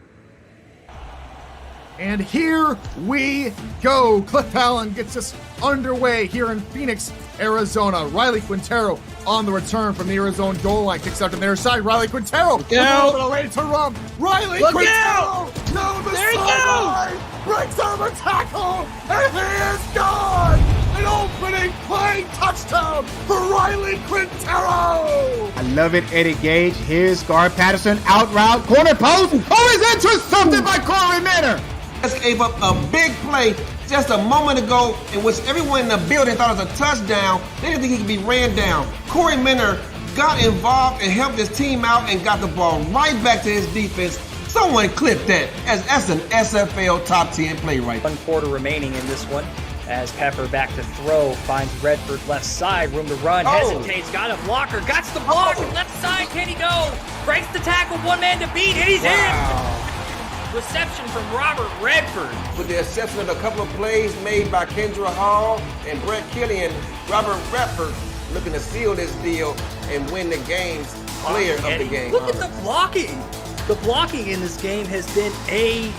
And here we go. Cliff Allen gets us underway here in Phoenix, Arizona. Riley Quintero on the return from the Arizona goal line. Kicks out to their side. Riley Quintero. Look out. Away to Rum. Riley Quintero. Down the sideline. Breaks out of a tackle. And he is gone. An opening play touchdown for Riley Quintero. I love it, Eddie Gage. Here's Gar Patterson out route, corner post. Oh, he's intercepted by Corey Minner. Just gave up a big play just a moment ago in which everyone in the building thought it was a touchdown. They didn't think he could be ran down. Corey Minner got involved and helped his team out and got the ball right back to his defense. Someone clipped that, as that's an SFL top 10 play right there. 1 quarter remaining in this one. As Pepper back to throw, finds Redford left side, room to run, hesitates, got a blocker, got the block, left side, can he go? Breaks the tackle, one man to beat, and he's in! Reception from Robert Redford. With the exception of a couple of plays made by Kendra Hall and Brett Killian, Robert Redford looking to seal this deal and win the game's player of the game. Look at the blocking. The blocking in this game has been A+.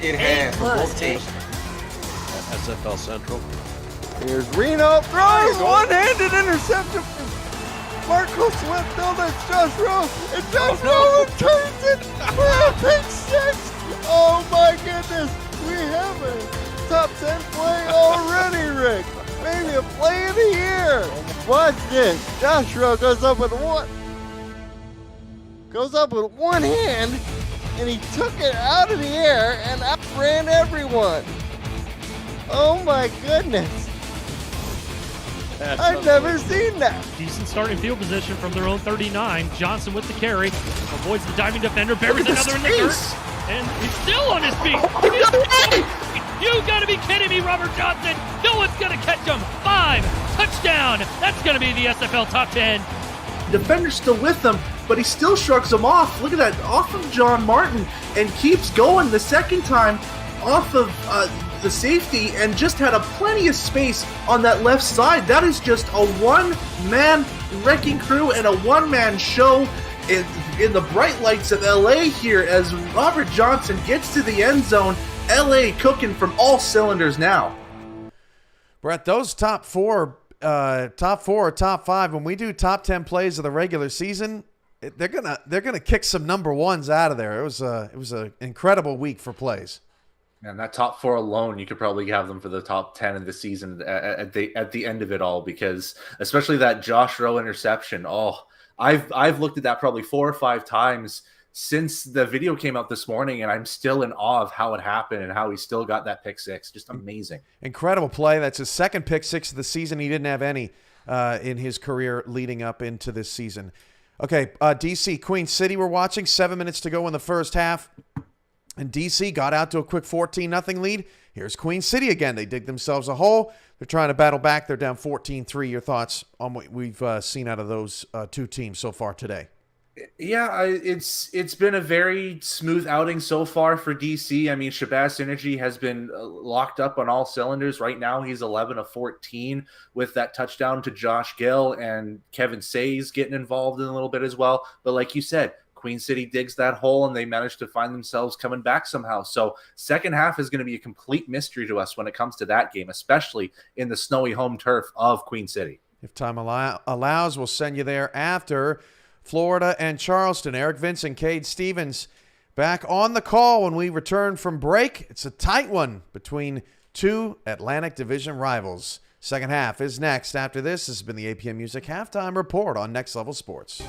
It has for both teams. SFL Central. Here's Reno, throws one-handed interception from Marco Swift. No, that's Josh Rowe, and Josh Rowe returns it for a pick six. Oh my goodness, we have a top 10 play already, Rick. Maybe a play of the year. Watch this. Josh Rowe goes up with one hand, and he took it out of the air and outran everyone. Oh my goodness. I've never seen that. Decent starting field position from their own 39. Johnson with the carry. Avoids the diving defender. Buries another in the dirt. And he's still on his feet. You gotta be kidding me, Robert Johnson. No one's gonna catch him. 5. Touchdown. That's gonna be the SFL top 10. Defender's still with him, but he still shrugs him off. Look at that. Off of John Martin and keeps going the second time off of the safety and just had a plenty of space on that left side. That is just a one-man wrecking crew and a one-man show in the bright lights of LA here as Robert Johnson gets to the end zone. LA cooking from all cylinders now. Brett, those top four or top 5, when we do top 10 plays of the regular season, they're gonna kick some number ones out of there. It was an incredible week for plays. And that top 4 alone, you could probably have them for the top 10 of the season at the end of it all, because especially that Josh Rowe interception. Oh, I've looked at that probably 4 or 5 times since the video came out this morning, and I'm still in awe of how it happened and how he still got that pick six. Just amazing. Incredible play. That's his second pick six of the season. He didn't have any in his career leading up into this season. Okay, DC, Queen City we're watching. 7 minutes to go in the first half. And DC got out to a quick 14-0 lead. Here's Queen City again. They dig themselves a hole. They're trying to battle back. They're down 14-3. Your thoughts on what we've seen out of those two teams so far today? Yeah, it's been a very smooth outing so far for DC. I mean, Shabazz Energy has been locked up on all cylinders. Right now, he's 11 of 14 with that touchdown to Josh Gill, and Kevin Say's getting involved in a little bit as well. But like you said, Queen City digs that hole, and they manage to find themselves coming back somehow. So second half is going to be a complete mystery to us when it comes to that game, especially in the snowy home turf of Queen City. If time allows, we'll send you there after Florida and Charleston. Eric Vincent, Cade Stevens back on the call when we return from break. It's a tight one between two Atlantic Division rivals. Second half is next. After this has been the APM Music Halftime Report on Next Level Sports.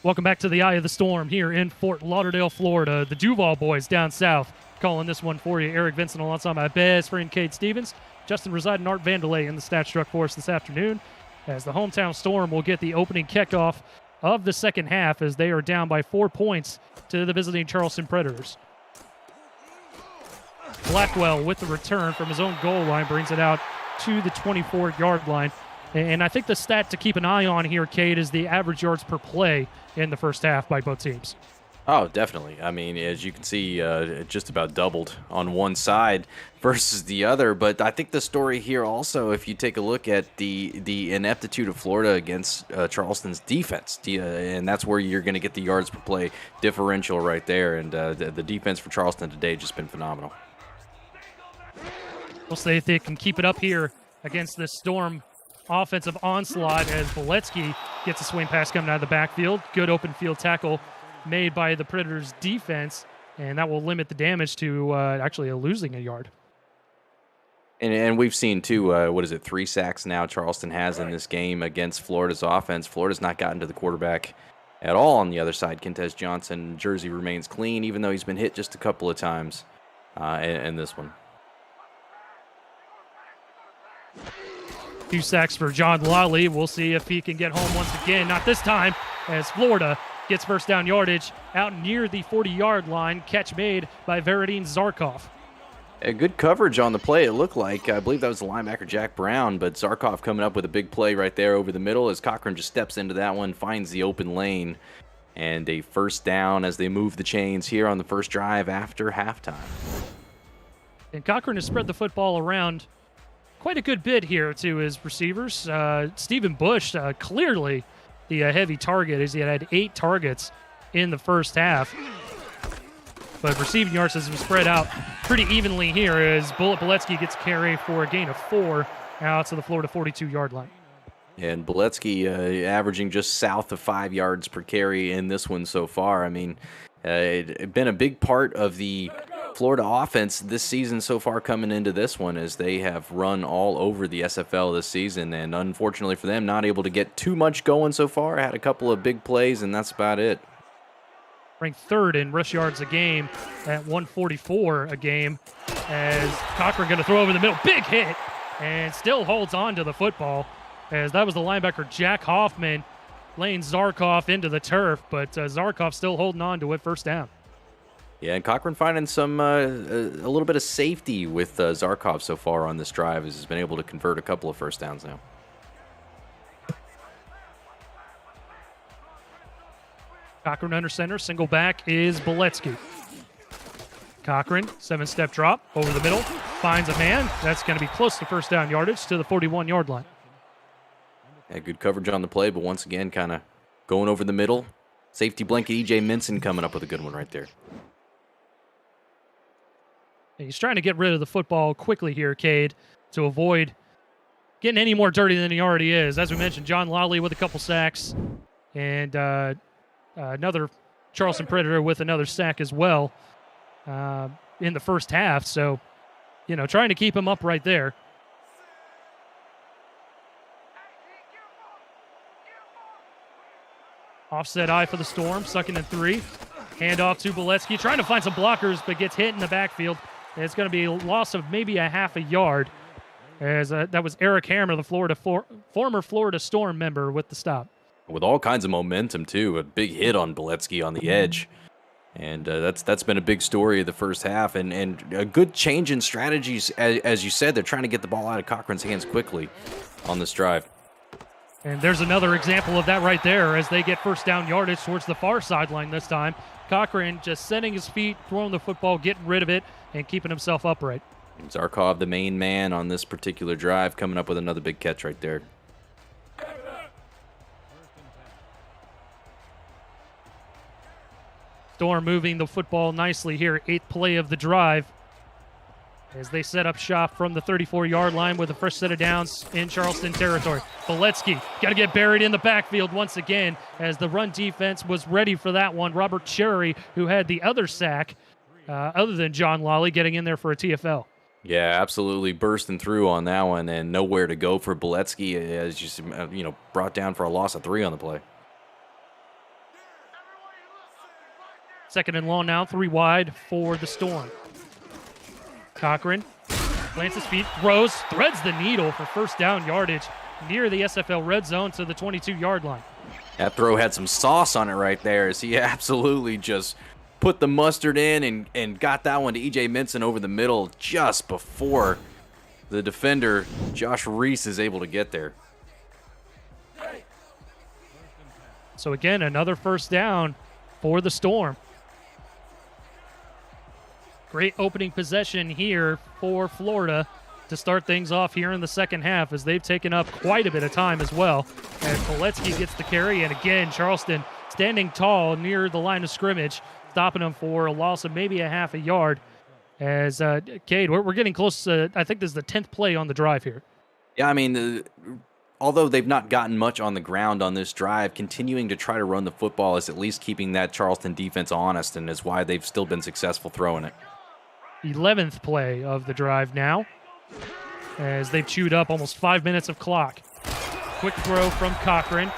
Welcome back to the Eye of the Storm here in Fort Lauderdale, Florida. The Duval boys down south calling this one for you. Eric Vincent alongside my best friend Cade Stevens. Justin Reside and Art Vandelay in the stat truck for us this afternoon as the hometown Storm will get the opening kickoff of the second half as they are down by 4 points to the visiting Charleston Predators. Blackwell with the return from his own goal line brings it out to the 24-yard line. And I think the stat to keep an eye on here, Cade, is the average yards per play in the first half by both teams. Oh, definitely. I mean, as you can see, it just about doubled on one side versus the other. But I think the story here also, if you take a look at the ineptitude of Florida against Charleston's defense, and that's where you're going to get the yards per play differential right there. And the defense for Charleston today has just been phenomenal. We'll see if they can keep it up here against this Storm offensive onslaught as Boletsky gets a swing pass coming out of the backfield. Good open field tackle made by the Predators defense, and that will limit the damage to actually losing a yard. And we've seen, too, 3 sacks now Charleston has in this game against Florida's offense. Florida's not gotten to the quarterback at all on the other side. Kentez Johnson, jersey remains clean, even though he's been hit just a couple of times in this one. 2 sacks for John Lawley. We'll see if he can get home once again. Not this time, as Florida gets first down yardage out near the 40-yard line. Catch made by Varadin Zarkov. A good coverage on the play, it looked like. I believe that was the linebacker, Jack Brown, but Zarkov coming up with a big play right there over the middle as Cochran just steps into that one, finds the open lane, and a first down as they move the chains here on the first drive after halftime. And Cochran has spread the football around quite a good bit here to his receivers. Stephen Bush, clearly the heavy target, as he had 8 targets in the first half. But receiving yards has been spread out pretty evenly here as Boletsky gets carry for a gain of 4 out to the Florida 42-yard line. And Boletsky averaging just south of 5 yards per carry in this one so far. I mean, it's been a big part of the Florida offense this season so far coming into this one as they have run all over the SFL this season, and unfortunately for them, not able to get too much going so far. Had a couple of big plays, and that's about it. Ranked 3rd in rush yards a game at 144 a game as Cochran going to throw over the middle. Big hit, and still holds on to the football as that was the linebacker Jack Hoffman laying Zarkov into the turf, but Zarkov still holding on to it first down. Yeah, and Cochran finding some a little bit of safety with Zarkov so far on this drive as he's been able to convert a couple of first downs now. Cochran under center, single back is Boletsky. Cochran, 7-step drop over the middle, finds a man. That's going to be close to first down yardage to the 41-yard line. Yeah, good coverage on the play, but once again, kind of going over the middle. Safety blanket E.J. Minson coming up with a good one right there. He's trying to get rid of the football quickly here, Cade, to avoid getting any more dirty than he already is. As we mentioned, John Lawley with a couple sacks, and another Charleston Predator with another sack as well in the first half. So, trying to keep him up right there. Offset eye for the Storm, 2nd and 3. Handoff to Boletsky, trying to find some blockers, but gets hit in the backfield. And it's going to be a loss of maybe a half a yard. As that was Eric Hammer, the former Florida Storm member, with the stop. With all kinds of momentum, too. A big hit on Boletsky on the edge. And that's been a big story of the first half. And a good change in strategies. As you said, they're trying to get the ball out of Cochran's hands quickly on this drive. And there's another example of that right there as they get first down yardage towards the far sideline this time. Cochran just setting his feet, throwing the football, getting rid of it, and keeping himself upright. Zarkov, the main man on this particular drive, coming up with another big catch right there. Storm moving the football nicely here, 8th play of the drive, as they set up shop from the 34-yard line with the first set of downs in Charleston territory. Boletsky got to get buried in the backfield once again as the run defense was ready for that one. Robert Cherry, who had the other sack, other than John Lawley, getting in there for a TFL. Yeah, absolutely bursting through on that one and nowhere to go for Boletsky as brought down for a loss of 3 on the play. Second and long now, 3 wide for the Storm. Cochran plants his feet, throws, threads the needle for first down yardage near the SFL red zone to the 22-yard line. That throw had some sauce on it right there, as he absolutely just put the mustard in and got that one to E.J. Minson over the middle just before the defender, Josh Reese, is able to get there. So again, another first down for the Storm. Great opening possession here for Florida to start things off here in the second half, as they've taken up quite a bit of time as well. And Poletsky gets the carry, and again, Charleston standing tall near the line of scrimmage, stopping them for a loss of maybe a half a yard. As, Cade, we're getting close to, I think this is the 10th play on the drive here. Yeah, I mean, although they've not gotten much on the ground on this drive, continuing to try to run the football is at least keeping that Charleston defense honest, and is why they've still been successful throwing it. 11th play of the drive now, as they've chewed up almost 5 minutes of clock. Quick throw from Cochran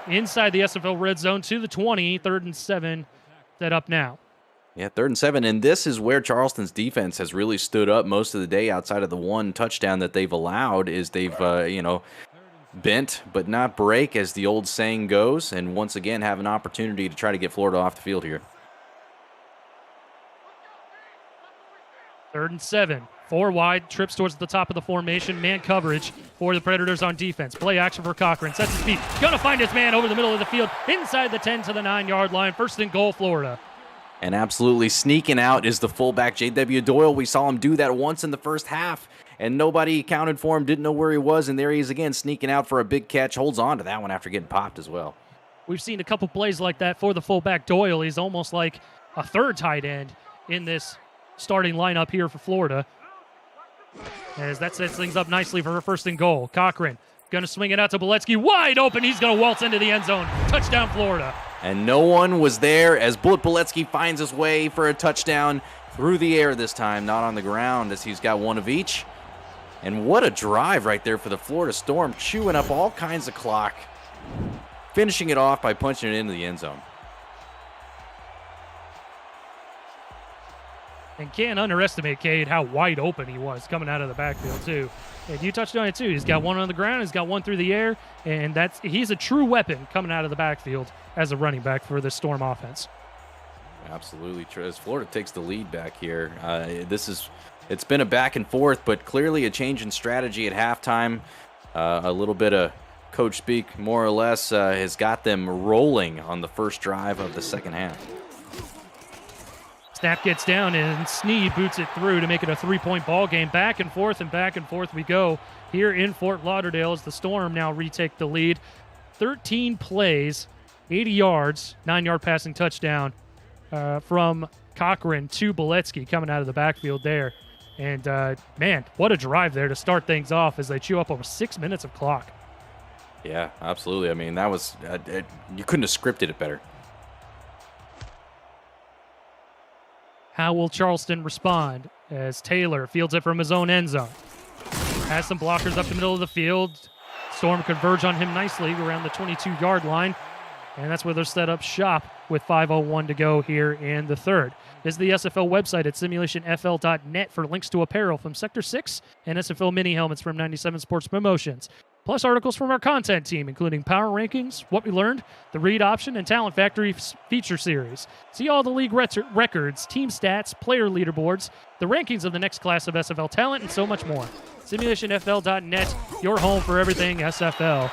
inside the SFL red zone to the 20, 3rd and 7 set up now. Yeah, 3rd and 7, and this is where Charleston's defense has really stood up most of the day. Outside of the one touchdown that they've allowed, is they've bent but not break, as the old saying goes, and once again have an opportunity to try to get Florida off the field here. 3rd and 7, 4 wide, trips towards the top of the formation, man coverage for the Predators on defense. Play action for Cochran, sets his feet, gonna find his man over the middle of the field, inside the 10 to the 9-yard line. 1st and goal, Florida. And absolutely sneaking out is the fullback, J.W. Doyle. We saw him do that once in the first half, and nobody accounted for him, didn't know where he was, and there he is again, sneaking out for a big catch, holds on to that one after getting popped as well. We've seen a couple plays like that for the fullback Doyle. He's almost like a third tight end in this starting lineup here for Florida, as that sets things up nicely for a 1st and goal. Cochran gonna swing it out to Boletsky, wide open. He's gonna waltz into the end zone. Touchdown, Florida. And no one was there as Bullet Boletsky finds his way for a touchdown through the air this time, not on the ground, as he's got one of each. And what a drive right there for the Florida Storm, chewing up all kinds of clock, finishing it off by punching it into the end zone. And can't underestimate, Cade, how wide open he was coming out of the backfield, too. And you touched on it, too. He's got one on the ground. He's got one through the air. And he's a true weapon coming out of the backfield as a running back for the Storm offense. Absolutely. As Florida takes the lead back here, it's been a back and forth, but clearly a change in strategy at halftime. A little bit of coach speak, more or less, has got them rolling on the first drive of the second half. Snap gets down, and Sneed boots it through to make it a 3-point ball game. Back and forth we go here in Fort Lauderdale, as the Storm now retake the lead. 13 plays, 80 yards, 9-yard passing touchdown from Cochran to Boletsky coming out of the backfield there. And, man, what a drive there to start things off as they chew up over 6 minutes of clock. Yeah, absolutely. I mean, that was you couldn't have scripted it better. How will Charleston respond as Taylor fields it from his own end zone? Has some blockers up the middle of the field. Storm converge on him nicely around the 22-yard line. And that's where they're set up shop with 5:01 to go here in the third. Visit the SFL website at simulationfl.net for links to apparel from Sector 6 and SFL mini helmets from 97 Sports Promotions. Plus articles from our content team, including Power Rankings, What We Learned, the Read Option, and Talent Factory feature series. See all the league records, team stats, player leaderboards, the rankings of the next class of SFL talent, and so much more. Simulationfl.net, your home for everything SFL.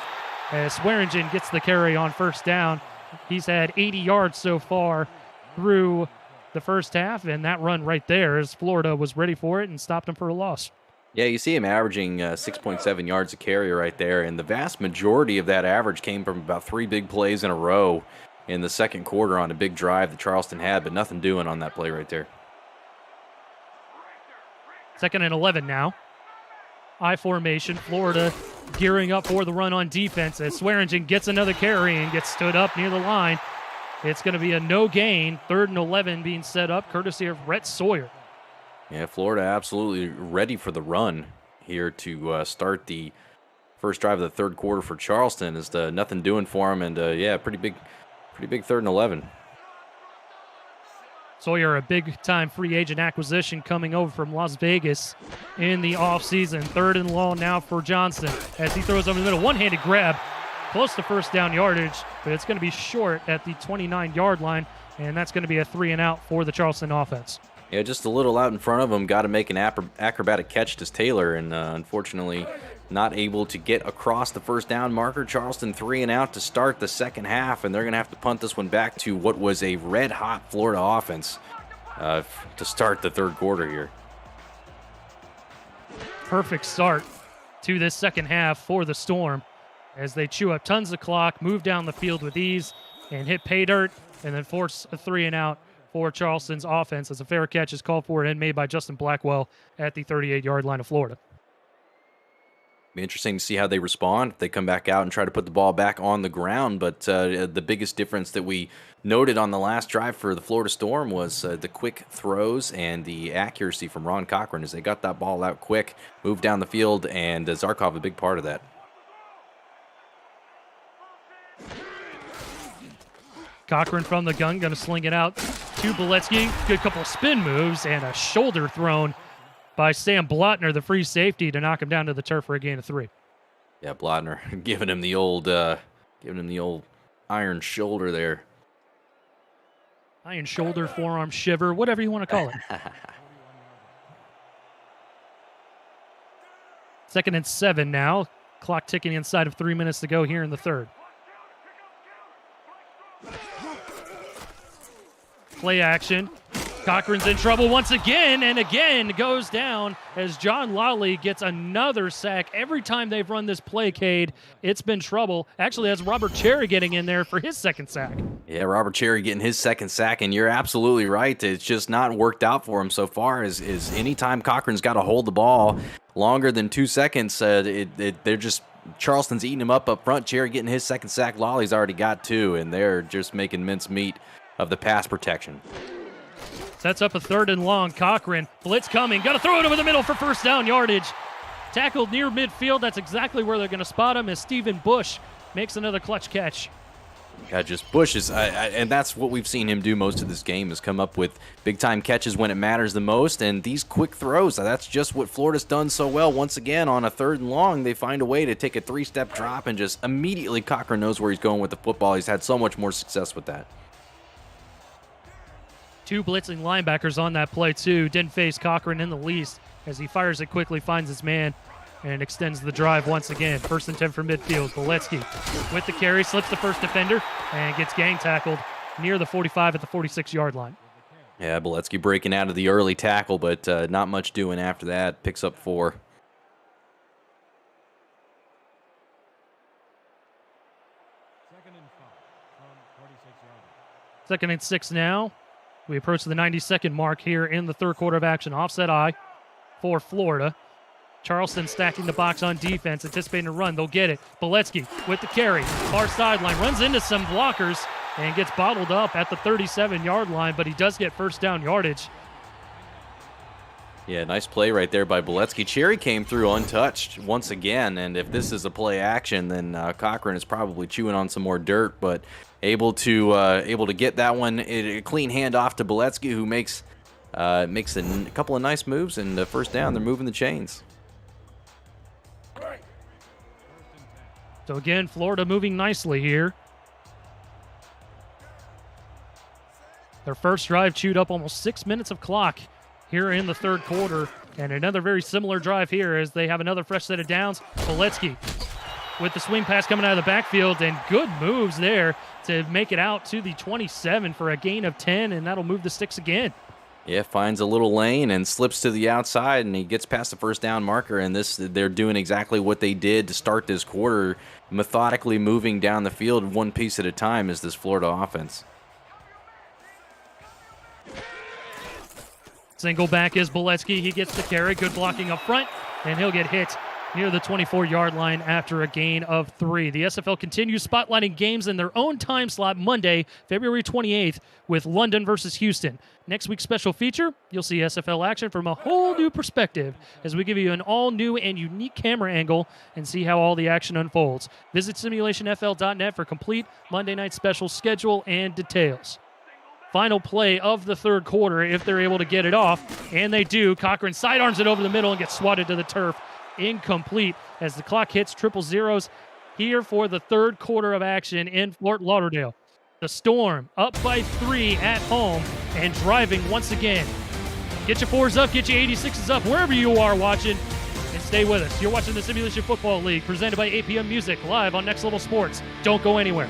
As Swearingen gets the carry on first down. He's had 80 yards so far through the first half, and that run right there, as Florida was ready for it and stopped him for a loss. Yeah, you see him averaging 6.7 yards a carry right there, and the vast majority of that average came from about 3 big plays in a row in the second quarter on a big drive that Charleston had, but nothing doing on that play right there. 2nd and 11 now. I formation, Florida gearing up for the run on defense as Swearingen gets another carry and gets stood up near the line. It's going to be a no gain, 3rd and 11 being set up, courtesy of Rhett Sawyer. Yeah, Florida absolutely ready for the run here to start the first drive of the third quarter for Charleston. Is nothing doing for them, and yeah, pretty big 3rd and 11. Sawyer, a big-time free agent acquisition coming over from Las Vegas in the offseason. 3rd and long now for Johnson as he throws over the middle. One-handed grab, close to first down yardage, but it's going to be short at the 29-yard line, and that's going to be a 3-and-out for the Charleston offense. Yeah, just a little out in front of him. Got to make an acrobatic catch to Taylor, and unfortunately not able to get across the first down marker. Charleston 3-and-out to start the second half, and they're going to have to punt this one back to what was a red-hot Florida offense to start the third quarter here. Perfect start to this second half for the Storm as they chew up tons of clock, move down the field with ease, and hit pay dirt, and then force a 3-and-out for Charleston's offense as a fair catch is called for and made by Justin Blackwell at the 38-yard line of Florida. Be interesting to see how they respond if they come back out and try to put the ball back on the ground. But the biggest difference that we noted on the last drive for the Florida Storm was the quick throws and the accuracy from Ron Cochran as they got that ball out quick, moved down the field, and Zarkov a big part of that. Cochran from the gun, going to sling it out to Beletsky. Good couple of spin moves and a shoulder thrown by Sam Blotner, the free safety, to knock him down to the turf for a gain of 3. Yeah, Blotner giving him the old iron shoulder there. Iron shoulder, forearm shiver, whatever you want to call it. 2nd and 7 now. Clock ticking inside of 3 minutes to go here in the third. Play action. Cochran's in trouble once again, and again goes down as John Lawley gets another sack. Every time they've run this play, Cade, it's been trouble. Actually, that's Robert Cherry getting in there for his second sack. Yeah, Robert Cherry getting his second sack, and you're absolutely right. It's just not worked out for him so far. Is anytime Cochran's got to hold the ball longer than 2 seconds, they're just Charleston's eating him up front. Cherry getting his second sack. Lawley's already got 2, and they're just making mincemeat of the pass protection. Sets up a 3rd and long. Cochran, blitz coming. Got to throw it over the middle for first down yardage. Tackled near midfield. That's exactly where they're going to spot him as Stephen Bush makes another clutch catch. Yeah, just Bush is, and that's what we've seen him do most of this game, is come up with big-time catches when it matters the most, and these quick throws, that's just what Florida's done so well. Once again, on a 3rd and long, they find a way to take a 3-step drop, and just immediately Cochran knows where he's going with the football. He's had so much more success with that. 2 blitzing linebackers on that play, too. Didn't face Cochran in the least as he fires it quickly, finds his man, and extends the drive once again. 1st and 10 from midfield. Beletsky with the carry, slips the first defender, and gets gang tackled near the 45 at the 46-yard line. Yeah, Beletsky breaking out of the early tackle, but not much doing after that. Picks up 4. Second and 6 now. We approach the 90-second mark here in the third quarter of action. Offset eye for Florida. Charleston stacking the box on defense, anticipating a run. They'll get it. Beletsky with the carry. Far sideline. Runs into some blockers and gets bottled up at the 37-yard line, but he does get first down yardage. Yeah, nice play right there by Beletsky. Cherry came through untouched once again, and if this is a play action, then Cochran is probably chewing on some more dirt, but able to get that one, a clean handoff to Beletsky, who makes a couple of nice moves, and the first down. They're moving the chains. So again, Florida moving nicely here. Their first drive chewed up almost 6 minutes of clock here in the third quarter, and another very similar drive here as they have another fresh set of downs. Beletsky with the swing pass coming out of the backfield, and good moves there to make it out to the 27 for a gain of 10, and that'll move the sticks again. Yeah, finds a little lane and slips to the outside, and he gets past the first down marker, and they're doing exactly what they did to start this quarter, methodically moving down the field one piece at a time as this Florida offense. Single back is Beletsky. He gets the carry. Good blocking up front, and he'll get hit near the 24-yard line after a gain of 3. The SFL continues spotlighting games in their own time slot Monday, February 28th, with London versus Houston. Next week's special feature, you'll see SFL action from a whole new perspective as we give you an all-new and unique camera angle and see how all the action unfolds. Visit simulationfl.net for complete Monday night special schedule and details. final play of the third quarter if they're able to get it off, and they do. Cochran sidearms it over the middle and gets swatted to the turf. Incomplete as the clock hits triple zeros here for the third quarter of action in Fort Lauderdale. The Storm up by 3 at home and driving once again. Get your 4s up, get your 86s up, wherever you are watching, and stay with us. You're watching the Simulation Football League presented by APM Music live on Next Level Sports. Don't go anywhere.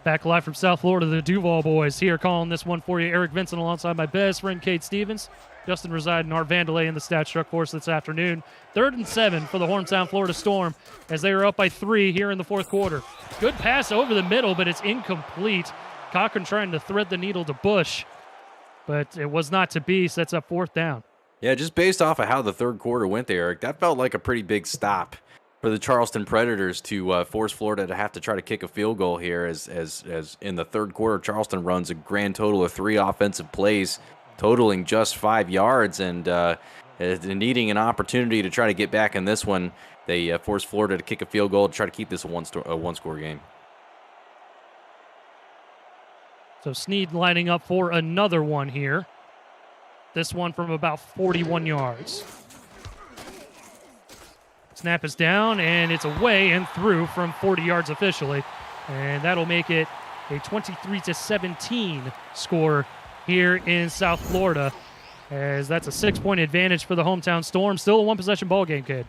Back live from South Florida, the Duval boys here calling this one for you. Eric Vincent alongside my best friend Kate Stevens. Justin Reside and Art Vandelay in the stat truck for us this afternoon. 3rd and 7 for the Horntown Florida Storm as they are up by 3 here in the fourth quarter. Good pass over the middle, but it's incomplete. Cochran trying to thread the needle to Bush, but it was not to be. Sets up 4th down. Yeah, just based off of how the third quarter went there, Eric, that felt like a pretty big stop for the Charleston Predators to force Florida to have to try to kick a field goal here as in the third quarter, Charleston runs a grand total of 3 offensive plays, totaling just 5 yards, and needing an opportunity to try to get back in this one, they forced Florida to kick a field goal to try to keep this a one-score game. So Snead lining up for another one here. This one from about 41 yards. Snap is down, and it's away and through from 40 yards officially. And that'll make it a 23-17 score here in South Florida, as that's a 6-point advantage for the hometown Storm. Still a one-possession ball game, kid.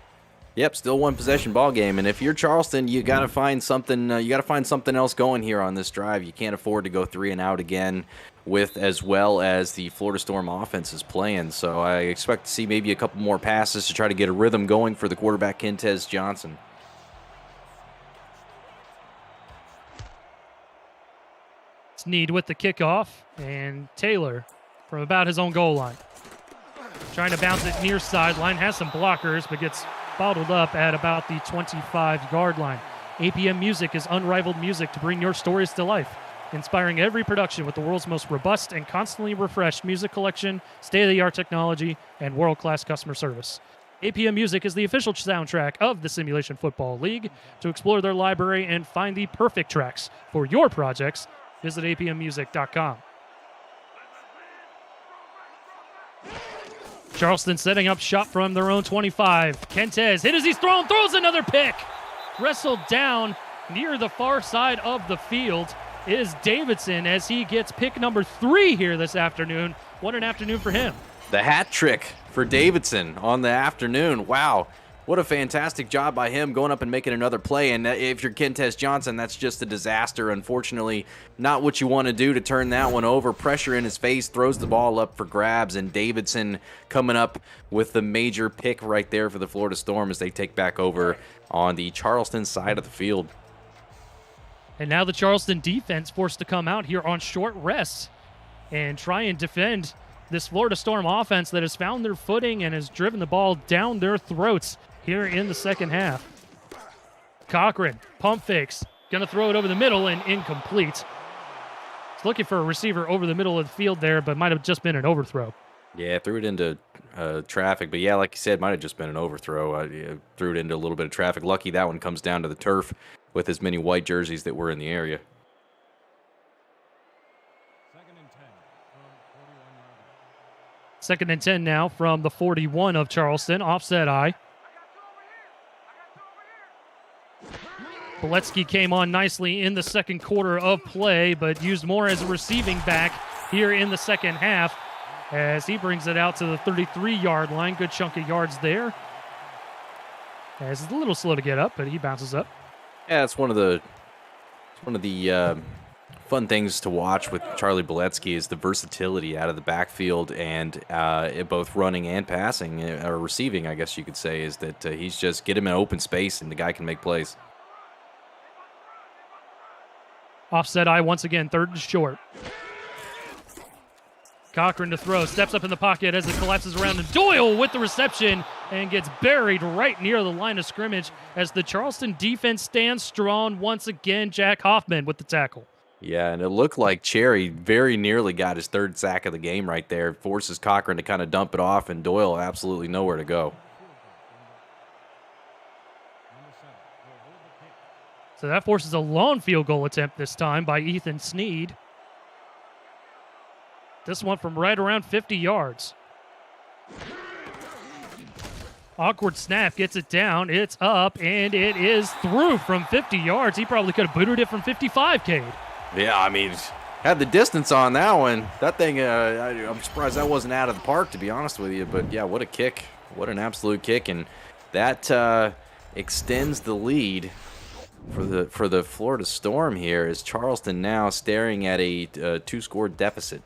Yep, still one-possession ball game. And if you're Charleston, you got to find something. You got to find something else going here on this drive. You can't afford to go 3 and out again, with as well as the Florida Storm offense is playing. So I expect to see maybe a couple more passes to try to get a rhythm going for the quarterback, Kentez Johnson. Snead with the kickoff, and Taylor from about his own goal line. Trying to bounce it near sideline, has some blockers, but gets bottled up at about the 25-yard line. APM Music is unrivaled music to bring your stories to life, inspiring every production with the world's most robust and constantly refreshed music collection, state-of-the-art technology, and world-class customer service. APM Music is the official soundtrack of the Simulation Football League. To explore their library and find the perfect tracks for your projects, visit apmmusic.com. Charleston setting up shop from their own 25. Kentez hit as he's thrown, throws another pick. Wrestled down near the far side of the field is Davidson as he gets pick number 3 here this afternoon What an afternoon for him. The hat trick for Davidson on the afternoon. Wow. What a fantastic job by him going up and making another play. And if you're Kentez Johnson, that's just a disaster. Unfortunately, not what you want to do to turn that one over. Pressure in his face, throws the ball up for grabs, and Davidson coming up with the major pick right there for the Florida Storm as they take back over on the Charleston side of the field. And now the Charleston defense forced to come out here on short rest and try and defend this Florida Storm offense that has found their footing and has driven the ball down their throats here in the second half. Cochran, pump fakes, gonna throw it over the middle and incomplete. He's looking for a receiver over the middle of the field there, but might have just been an overthrow. Yeah, threw it into traffic, but yeah, like you said, might have just been an overthrow. Threw it into a little bit of traffic. Lucky that one comes down to the turf with as many white jerseys that were in the area. Second and 10 now from the 41 of Charleston. Offset eye. Boletsky came on nicely in the second quarter of play, but used more as a receiving back here in the second half as he brings it out to the 33-yard line. Good chunk of yards there. As it's a little slow to get up, but he bounces up. Yeah, it's one of the fun things to watch with Charlie Boletsky is the versatility out of the backfield and both running and passing, or receiving, I guess you could say, is that he's just get him in open space and the guy can make plays. Offset eye once again, third and short. Cochran to throw, steps up in the pocket as it collapses around him. Doyle with the reception and gets buried right near the line of scrimmage as the Charleston defense stands strong once again. Jack Hoffman with the tackle. Yeah, and it looked like Cherry very nearly got his third sack of the game right there. Forces Cochran to kind of dump it off, and Doyle absolutely nowhere to go. So that forces a long field goal attempt this time by Ethan Sneed. This one from right around 50 yards. Awkward snap, gets it down, it's up, and it is through from 50 yards. He probably could have booted it from 55, Cade. Yeah, I mean, had the distance on that one. That thing, I'm surprised that wasn't out of the park, to be honest with you. But, yeah, what a kick. What an absolute kick. And that extends the lead for the Florida Storm here as Charleston now staring at a two-score deficit.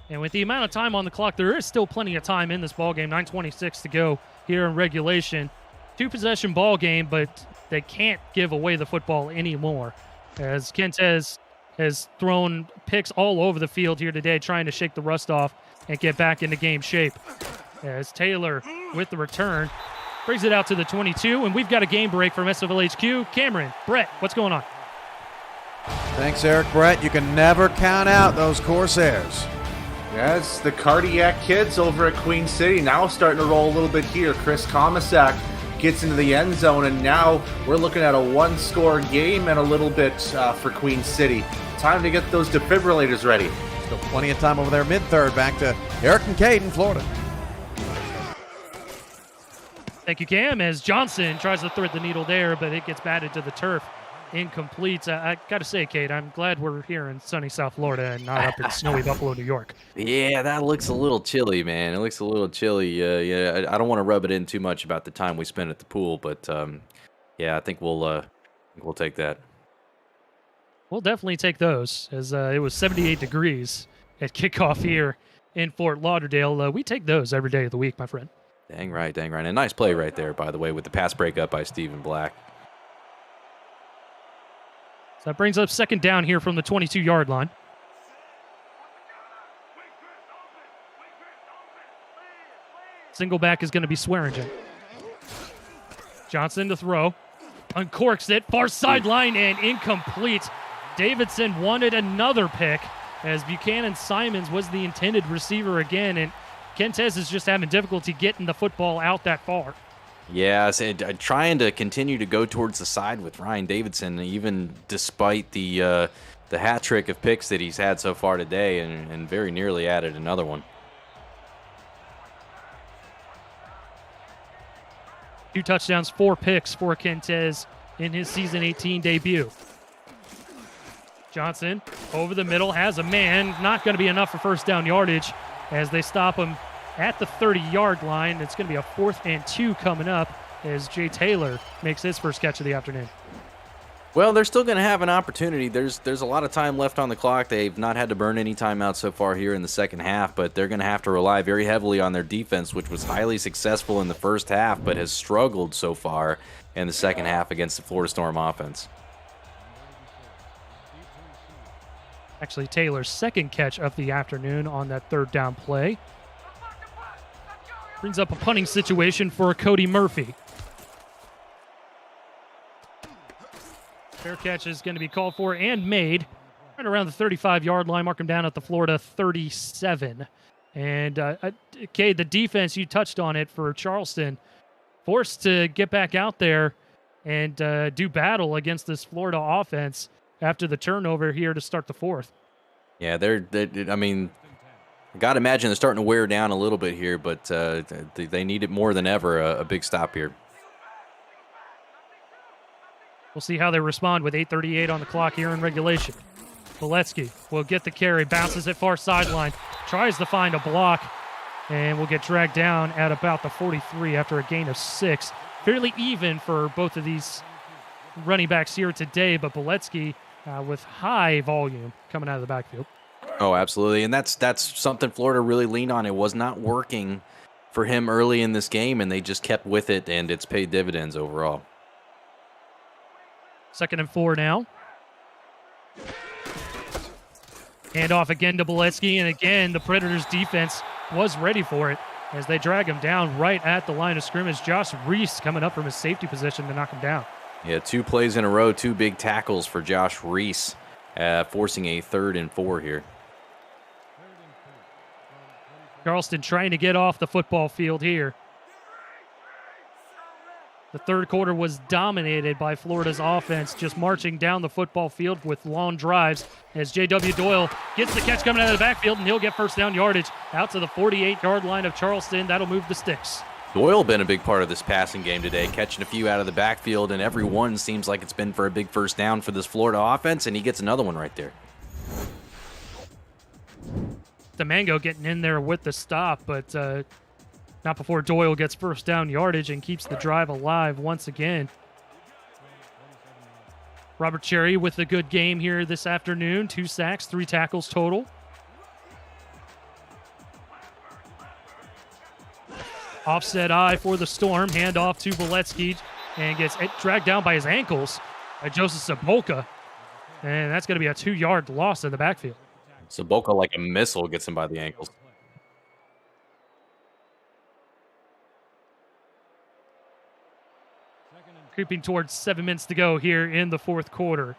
And with the amount of time on the clock, there is still plenty of time in this ballgame. 9:26 to go here in regulation. Two-possession ball game, but they can't give away the football anymore. As Kentez has thrown picks all over the field here today, trying to shake the rust off and get back into game shape. As Taylor with the return brings it out to the 22, and we've got a game break from SFL HQ. Cameron, Brett, what's going on? Thanks, Eric. Brett, you can never count out those Corsairs. Yes, the Cardiac Kids over at Queen City now starting to roll a little bit here. Chris Komisak gets into the end zone, and now we're looking at a one-score game and a little bit for Queen City. Time to get those defibrillators ready. Still plenty of time over there mid-third. Back to Eric and Cade in Florida. Thank you, Cam, as Johnson tries to thread the needle there, but it gets batted to the turf. Incomplete. I got to say, Kate, I'm glad we're here in sunny South Florida and not up in snowy Buffalo, New York. Yeah, that looks a little chilly, man. It looks a little chilly. Yeah, I don't want to rub it in too much about the time we spent at the pool, but yeah, I think we'll take that. We'll definitely take those, as it was 78 degrees at kickoff here in Fort Lauderdale. We take those every day of the week, my friend. Dang right, dang right. And a nice play right there, by the way, with the pass breakup by Stephen Black. So that brings up second down here from the 22-yard line. Single back is going to be Swearingen. Johnson to throw. Uncorks it. Far sideline and incomplete. Davidson wanted another pick as Buchanan Simons was the intended receiver again. And Kentez is just having difficulty getting the football out that far. Yeah, trying to continue to go towards the side with Ryan Davidson, even despite the hat trick of picks that he's had so far today, and very nearly added another one. 2 touchdowns, 4 picks for Kentez in his season 18 debut. Johnson over the middle, has a man. Not going to be enough for first down yardage as they stop him at the 30-yard line. It's going to be a 4th and 2 coming up as Jay Taylor makes his first catch of the afternoon. Well, they're still going to have an opportunity. There's a lot of time left on the clock. They've not had to burn any timeout so far here in the second half, but they're going to have to rely very heavily on their defense, which was highly successful in the first half, but has struggled so far in the second half against the Florida Storm offense. Actually, Taylor's second catch of the afternoon on that 3rd down play. Brings up a punting situation for Cody Murphy. Fair catch is going to be called for and made right around the 35-yard line. Mark him down at the Florida 37. And, Cade, the defense, you touched on it for Charleston, forced to get back out there and do battle against this Florida offense after the turnover here to start the 4th. Yeah, I mean, got to imagine they're starting to wear down a little bit here, but they need it more than ever, a big stop here. We'll see how they respond with 8:38 on the clock here in regulation. Boletsky will get the carry, bounces it far sideline, tries to find a block, and will get dragged down at about the 43 after a gain of 6. Fairly even for both of these running backs here today, but Boletsky with high volume coming out of the backfield. Oh, absolutely, and that's something Florida really leaned on. It was not working for him early in this game, and they just kept with it, and it's paid dividends overall. 2nd and 4 now. Hand off again to Boletsky, and again, the Predators' defense was ready for it as they drag him down right at the line of scrimmage. Josh Reese coming up from his safety position to knock him down. Yeah, 2 plays in a row, 2 big tackles for Josh Reese, forcing a 3rd and 4 here. Charleston trying to get off the football field here. The 3rd quarter was dominated by Florida's offense, just marching down the football field with long drives as J.W. Doyle gets the catch coming out of the backfield, and he'll get first down yardage out to the 48-yard line of Charleston. That'll move the sticks. Doyle been a big part of this passing game today, catching a few out of the backfield, and every one seems like it's been for a big first down for this Florida offense, and he gets another one right there. Domingo getting in there with the stop, but not before Doyle gets first down yardage and keeps the drive alive once again. Robert Cherry with a good game here this afternoon. 2 sacks, 3 tackles total. Offset eye for the Storm. Hand off to Boletsky and gets dragged down by his ankles by Joseph Sabolka. And that's going to be a 2-yard loss in the backfield. Sabolka, like a missile, gets him by the ankles. Creeping towards 7 minutes to go here in the 4th quarter.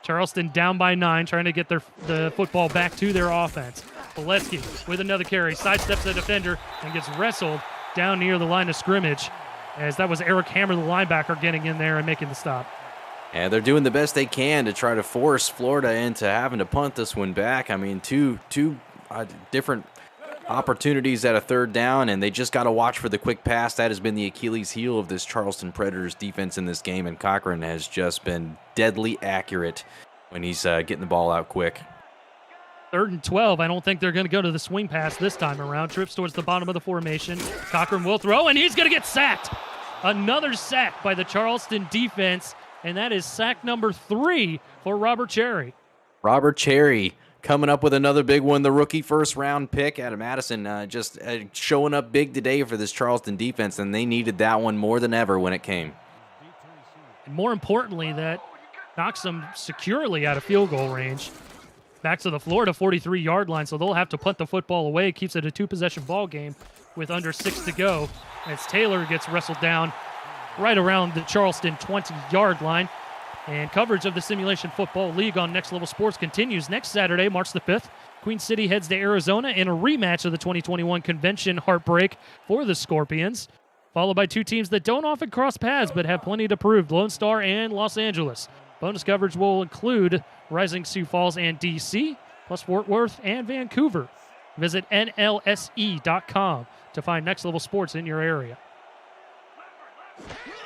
Charleston down by 9, trying to get the football back to their offense. Boletsky with another carry, sidesteps the defender and gets wrestled down near the line of scrimmage, as that was Eric Hammer, the linebacker, getting in there and making the stop. And they're doing the best they can to try to force Florida into having to punt this one back. I mean, two different opportunities at a 3rd down, and they just got to watch for the quick pass. That has been the Achilles heel of this Charleston Predators defense in this game, and Cochran has just been deadly accurate when he's getting the ball out quick. 3rd and 12. I don't think they're going to go to the swing pass this time around. Trips towards the bottom of the formation. Cochran will throw, and he's going to get sacked. Another sack by the Charleston defense, and that is sack number 3 for Robert Cherry. Robert Cherry coming up with another big one. The rookie first-round pick out of Madison, just showing up big today for this Charleston defense, and they needed that one more than ever when it came. And more importantly, that knocks them securely out of field goal range. Back to the Florida 43-yard line, so they'll have to punt the football away. Keeps it a 2-possession ball game with under 6 to go as Taylor gets wrestled down right around the Charleston 20-yard line. And coverage of the Simulation Football League on Next Level Sports continues next Saturday, March the 5th. Queen City heads to Arizona in a rematch of the 2021 convention heartbreak for the Scorpions, followed by 2 teams that don't often cross paths but have plenty to prove, Lone Star and Los Angeles. Bonus coverage will include Rising Sioux Falls and D.C., plus Fort Worth and Vancouver. Visit NLSE.com to find Next Level Sports in your area.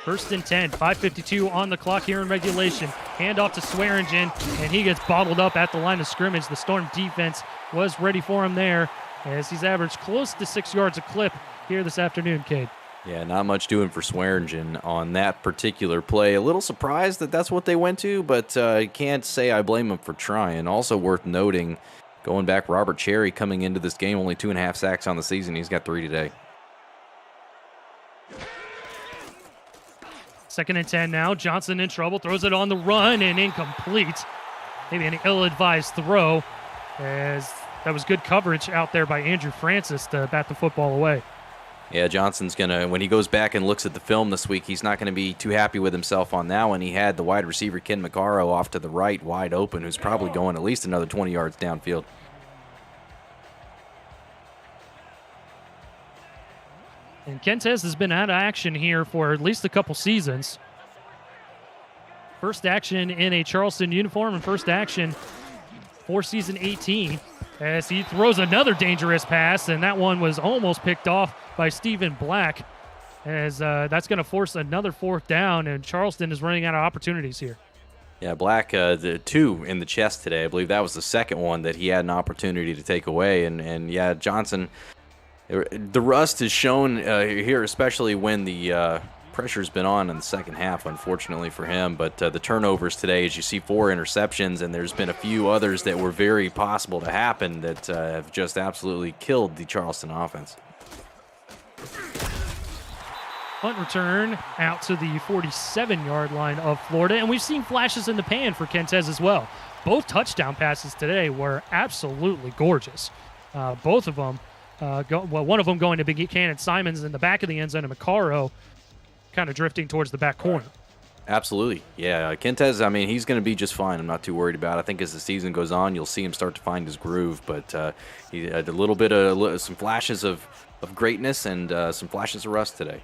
First and 10, 5:52 on the clock here in regulation. Handoff to Swearingen, and he gets bottled up at the line of scrimmage. The Storm defense was ready for him there, as he's averaged close to 6 yards a clip here this afternoon, Cade. Yeah, not much doing for Swearingen on that particular play. A little surprised that that's what they went to, but I can't say I blame him for trying. Also worth noting, going back, Robert Cherry coming into this game, only 2.5 sacks on the season. He's got 3 today. Second and 10 now. Johnson in trouble, throws it on the run and incomplete. Maybe an ill-advised throw, as that was good coverage out there by Andrew Francis to bat the football away. Yeah, Johnson's going to, when he goes back and looks at the film this week, he's not going to be too happy with himself on that one. He had the wide receiver, Ken McCarro, off to the right, wide open, who's probably going at least another 20 yards downfield. And Kentez has been out of action here for at least a couple seasons. First action in a Charleston uniform and first action for season 18, as he throws another dangerous pass, and that one was almost picked off by Stephen Black, as that's going to force another 4th down, and Charleston is running out of opportunities here. Yeah, Black, the 2 in the chest today. I believe that was the second one that he had an opportunity to take away, and yeah, Johnson, the rust is shown here, especially when the pressure's been on in the second half, unfortunately for him. But the turnovers today, as you see, 4 interceptions, and there's been a few others that were very possible to happen that have just absolutely killed the Charleston offense. Punt return out to the 47-yard line of Florida, and we've seen flashes in the pan for Kentez as well. Both touchdown passes today were absolutely gorgeous. Both of them. One of them going to Buchanan Simons in the back of the end zone, and McCarro kind of drifting towards the back corner. Absolutely. Yeah, Kentez, I mean, he's going to be just fine. I'm not too worried about it. I think as the season goes on, you'll see him start to find his groove, but he had a little bit of some flashes of greatness and some flashes of rust today.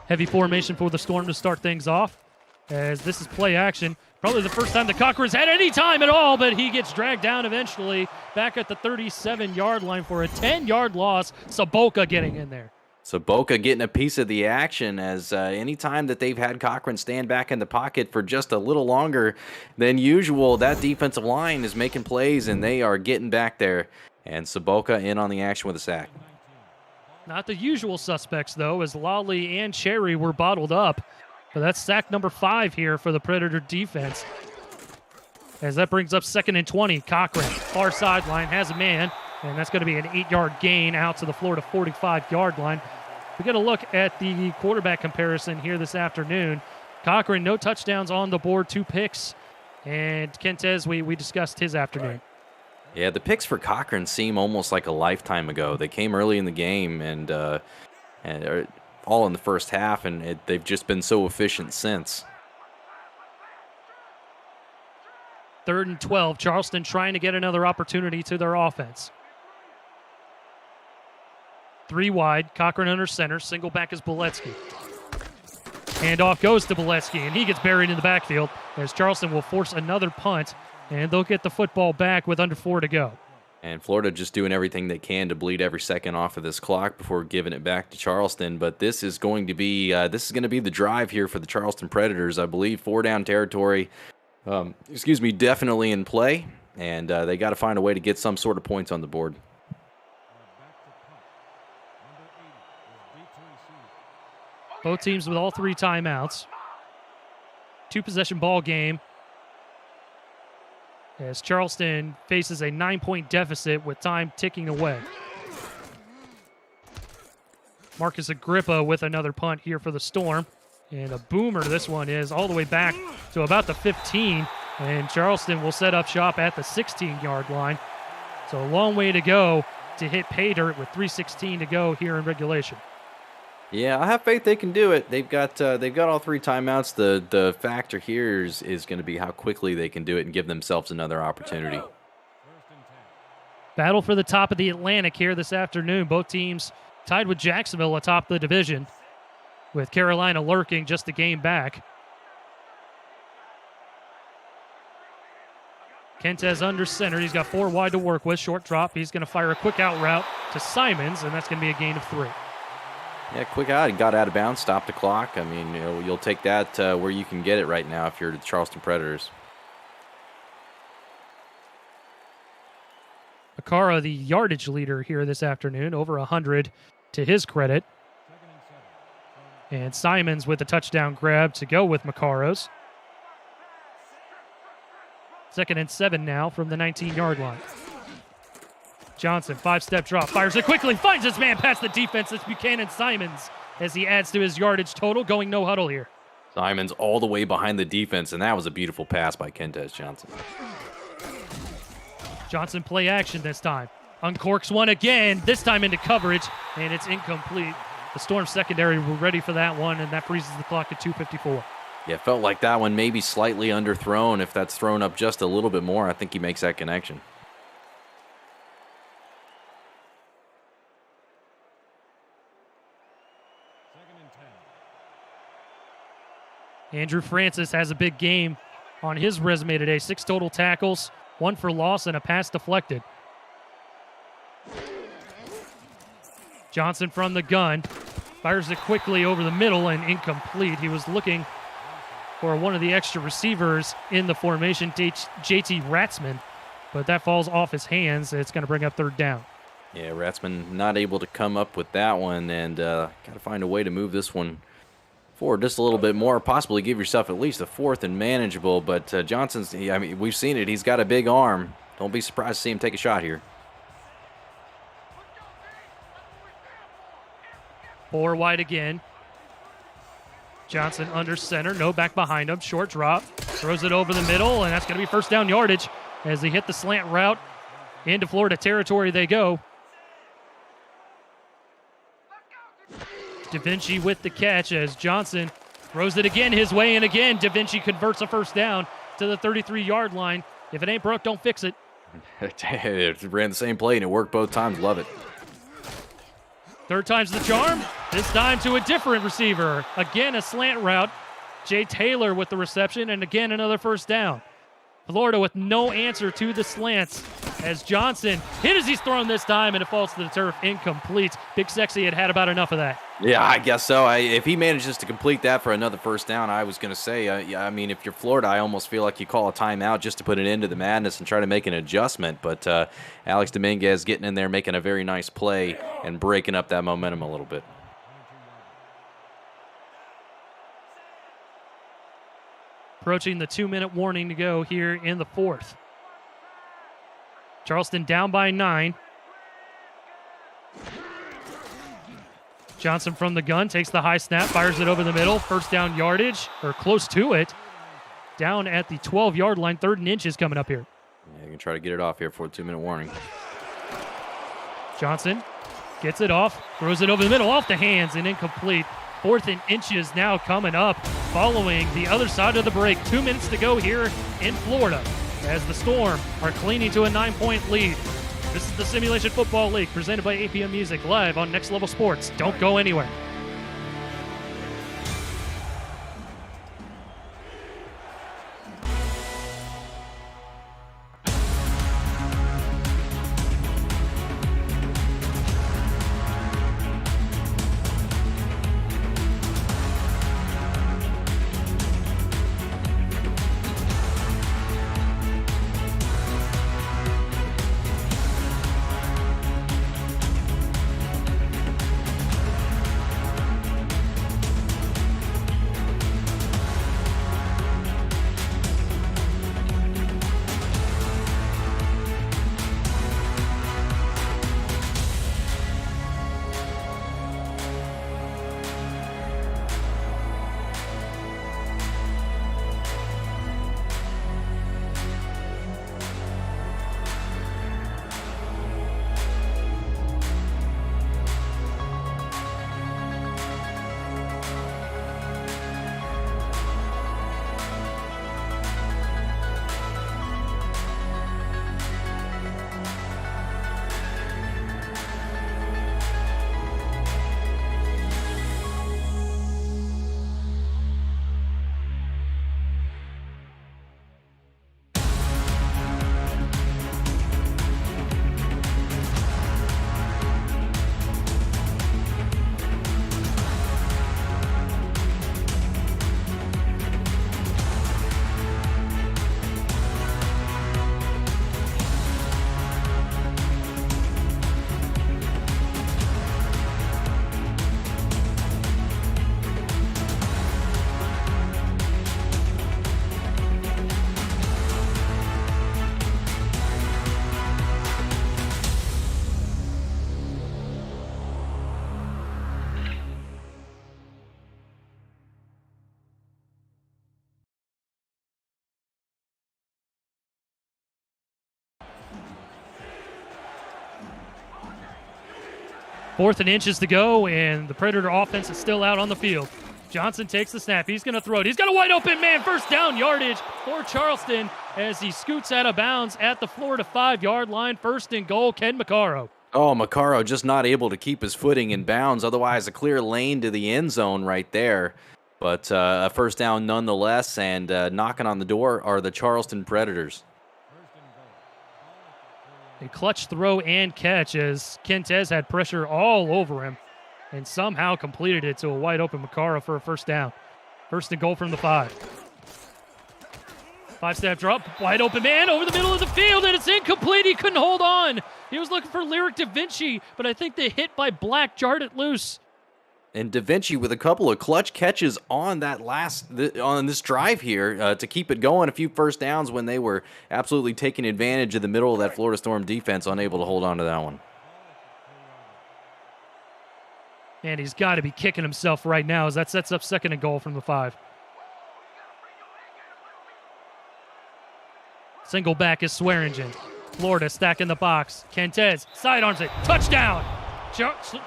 Heavy formation for the Storm to start things off, as this is play action. Probably the first time the Cockerels had any time at all, but he gets dragged down eventually back at the 37-yard line for a 10-yard loss. Saboka getting in there. So Boca getting a piece of the action, as anytime that they've had Cochran stand back in the pocket for just a little longer than usual, that defensive line is making plays, and they are getting back there. And Saboka in on the action with a sack. Not the usual suspects, though, as Lawley and Cherry were bottled up. But that's sack number 5 here for the Predator defense. As that brings up 2nd and 20. Cochran, far sideline, has a man, and that's going to be an 8-yard gain out to the Florida 45-yard line. We got to look at the quarterback comparison here this afternoon. Cochran, no touchdowns on the board, 2 picks. And Kentez, we discussed his afternoon. Yeah, the picks for Cochran seem almost like a lifetime ago. They came early in the game and all in the first half, and they've just been so efficient since. 3rd and 12. Charleston trying to get another opportunity to their offense. 3 wide. Cochran under center. Single back is Boletsky. Handoff goes to Boletsky, and he gets buried in the backfield as Charleston will force another punt, and they'll get the football back with under 4 to go. And Florida just doing everything they can to bleed every second off of this clock before giving it back to Charleston. But this is going to be the drive here for the Charleston Predators. I believe 4-down territory, definitely in play, and they got to find a way to get some sort of points on the board. Both teams with all 3 timeouts. 2-possession ball game, as Charleston faces a 9-point deficit with time ticking away. Marcus Agrippa with another punt here for the Storm. And a boomer this one is all the way back to about the 15. And Charleston will set up shop at the 16-yard line. So a long way to go to hit pay dirt with 3:16 to go here in regulation. Yeah, I have faith they can do it. They've got all 3 timeouts. The factor here is going to be how quickly they can do it and give themselves another opportunity. Battle for the top of the Atlantic here this afternoon. Both teams tied with Jacksonville atop the division, with Carolina lurking just a game back. Kentez under center. He's got 4 wide to work with. Short drop. He's going to fire a quick out route to Simons, and that's going to be a gain of 3. Yeah, quick out. He got out of bounds, stopped the clock. I mean, you'll take that where you can get it right now if you're the Charleston Predators. Akara, the yardage leader here this afternoon, over 100 to his credit. And Simons with a touchdown grab to go with Makaros. 2nd and 7 now from the 19-yard line. Johnson, 5-step drop, fires it quickly, finds his man past the defense. It's Buchanan Simons as he adds to his yardage total, going no huddle here. Simons all the way behind the defense, and that was a beautiful pass by Kentez Johnson. Johnson play action this time. Uncorks one again, this time into coverage, and it's incomplete. The Storm secondary were ready for that one, and that freezes the clock at 2:54. Yeah, it felt like that one maybe slightly underthrown. If that's thrown up just a little bit more, I think he makes that connection. Andrew Francis has a big game on his resume today. 6 total tackles, 1 for loss, and a pass deflected. Johnson from the gun. Fires it quickly over the middle and incomplete. He was looking for one of the extra receivers in the formation, JT Ratzman, but that falls off his hands. It's going to bring up 3rd down. Yeah, Ratzman not able to come up with that one, and got to find a way to move this one forward just a little bit more, possibly give yourself at least a 4th and manageable. But Johnson's, I mean, we've seen it. He's got a big arm. Don't be surprised to see him take a shot here. 4 wide again. Johnson under center, no back behind him. Short drop, throws it over the middle, and that's going to be 1st down yardage as they hit the slant route. Into Florida territory they go. Da Vinci with the catch as Johnson throws it again his way, and again Da Vinci converts a 1st down to the 33-yard line. If it ain't broke, don't fix it. It ran the same play, and it worked both times. Love it. 3rd time's the charm. This time to a different receiver. Again, a slant route. Jay Taylor with the reception, and again, another 1st down. Florida with no answer to the slants as Johnson hit as he's thrown this time, and it falls to the turf, incomplete. Big Sexy had about enough of that. Yeah, I guess so. If he manages to complete that for another 1st down, I was going to say, I mean, if you're Florida, I almost feel like you call a timeout just to put an end to the madness and try to make an adjustment. But Alex Dominguez getting in there, making a very nice play and breaking up that momentum a little bit. Approaching the 2-minute warning to go here in the 4th. Charleston down by 9. Johnson from the gun takes the high snap, fires it over the middle. 1st down yardage, or close to it. Down at the 12-yard line, 3rd and inches coming up here. Yeah, you can try to get it off here for a 2-minute warning. Johnson gets it off, throws it over the middle, off the hands, and incomplete. 4th and inches now coming up following the other side of the break. 2 minutes to go here in Florida as the Storm are clinging to a 9-point lead. This is the Simulation Football League presented by APM Music live on Next Level Sports. Don't go anywhere. 4th and inches to go, and the Predator offense is still out on the field. Johnson takes the snap. He's going to throw it. He's got a wide open man. First down yardage for Charleston as he scoots out of bounds at the Florida 5-yard line. 1st and goal, Ken Maccaro. Oh, Maccaro just not able to keep his footing in bounds. Otherwise, a clear lane to the end zone right there. But a first down nonetheless, and knocking on the door are the Charleston Predators. A clutch throw and catch as Quintez had pressure all over him and somehow completed it to a wide open Maccaro for a first down. 1st and goal from the 5. 5-step drop, wide open man over the middle of the field, and it's incomplete. He couldn't hold on. He was looking for Lyric Da Vinci, but I think the hit by Black jarred it loose. And Da Vinci with a couple of clutch catches on that on this drive here to keep it going. A few first downs when they were absolutely taking advantage of the middle of that Florida Storm defense, unable to hold on to that one. And he's got to be kicking himself right now as that sets up 2nd and goal from the 5. Single back is Swearingen. Florida stacking the box. Quintez sidearms it. Touchdown!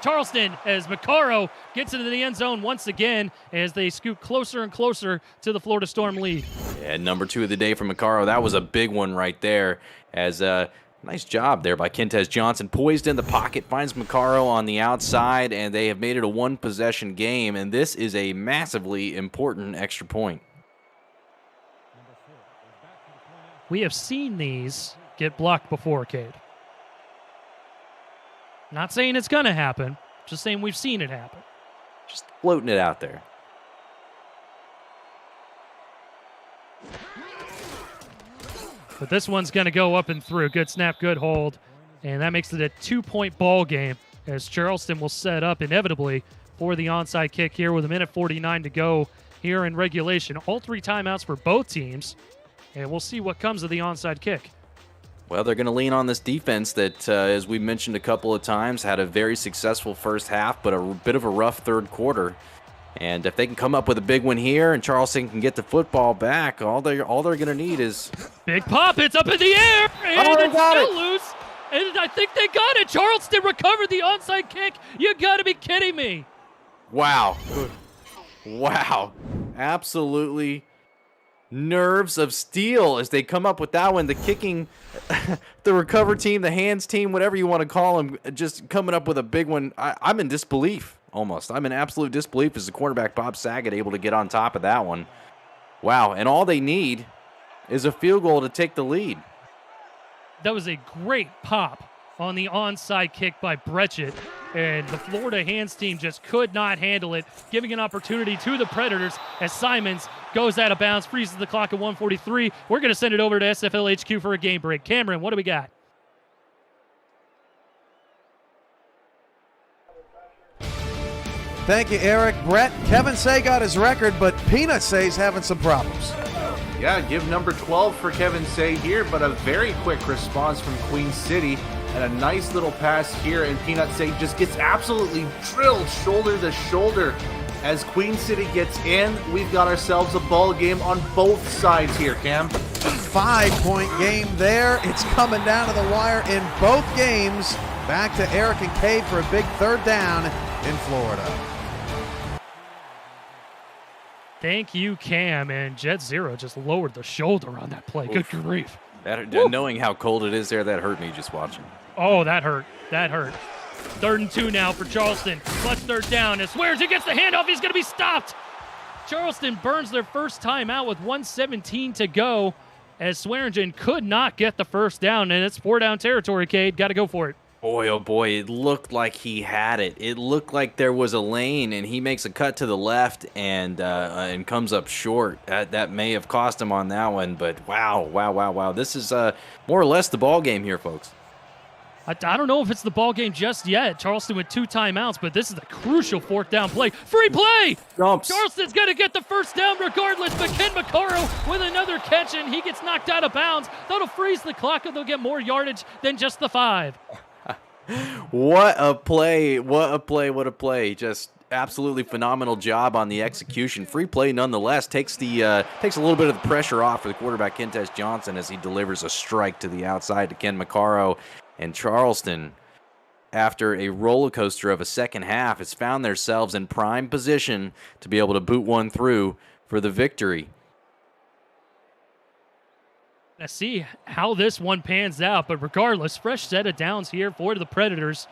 Charleston as Maccaro gets into the end zone once again as they scoot closer and closer to the Florida Storm lead. Yeah, number 2 of the day from Maccaro. That was a big one right there. As nice job there by Quintez Johnson. Poised in the pocket, finds Maccaro on the outside, and they have made it a 1-possession game, and this is a massively important extra point. We have seen these get blocked before, Cade. Not saying it's going to happen, just saying we've seen it happen. Just floating it out there. But this one's going to go up and through. Good snap, good hold. And that makes it a 2-point ball game as Charleston will set up inevitably for the onside kick here with 1:49 to go here in regulation. All 3 timeouts for both teams. And we'll see what comes of the onside kick. Well, they're going to lean on this defense that, as we mentioned a couple of times, had a very successful first half, but a bit of a rough 3rd quarter. And if they can come up with a big one here and Charleston can get the football back, all they're going to need is... Big pop, it's up in the air, and it's still loose. And I think they got it. Charleston recovered the onside kick. You got to be kidding me. Wow. Wow. Absolutely nerves of steel as they come up with that one. The kicking, the recover team, the hands team, whatever you want to call them, just coming up with a big one. I'm in disbelief almost. I'm in absolute disbelief as the quarterback Bob Saget able to get on top of that one. Wow, and all they need is a field goal to take the lead. That was a great pop on the onside kick by Brechet, and the Florida hands team just could not handle it, giving an opportunity to the Predators as Simons goes out of bounds, freezes the clock at 1:43. We're going to send it over to SFL HQ for a game break. Cameron, what do we got? Thank you, Eric. Brett, Kevin Say got his record, but Peanut Say's having some problems. Yeah, give number 12 for Kevin Say here, but a very quick response from Queen City and a nice little pass here, and Peanut Say just gets absolutely drilled shoulder to shoulder. As Queen City gets in, we've got ourselves a ball game on both sides here, Cam. 5-point game there. It's coming down to the wire in both games. Back to Eric and Cade for a big 3rd down in Florida. Thank you, Cam. And Jet Zero just lowered the shoulder on that play. Good grief. Knowing how cold it is there, that hurt me just watching. Oh, that hurt. That hurt. 3rd and 2 now for Charleston. Clutch 3rd down. As Swears he gets the handoff. He's going to be stopped. Charleston burns their first time out with 1:17 to go as Swearingen could not get the first down. And it's 4-down territory, Cade. Got to go for it. Boy, oh boy, it looked like he had it. It looked like there was a lane, and he makes a cut to the left and comes up short. That may have cost him on that one, but wow. This is more or less the ball game here, folks. I don't know if it's the ball game just yet. Charleston with 2 timeouts, but this is a crucial 4th down play. Free play! Jumps. Charleston's going to get the first down regardless, but Ken Maccaro with another catch, and he gets knocked out of bounds. That'll freeze the clock, and they'll get more yardage than just the 5. What a play. What a play. Just absolutely phenomenal job on the execution. Free play nonetheless takes a little bit of the pressure off for the quarterback Quintez Johnson as he delivers a strike to the outside to Ken Maccaro. And Charleston after a roller coaster of a second half, has found themselves in prime position to be able to boot one through for the victory. Let's see how this one pans out, but regardless, fresh set of downs here for the Predators.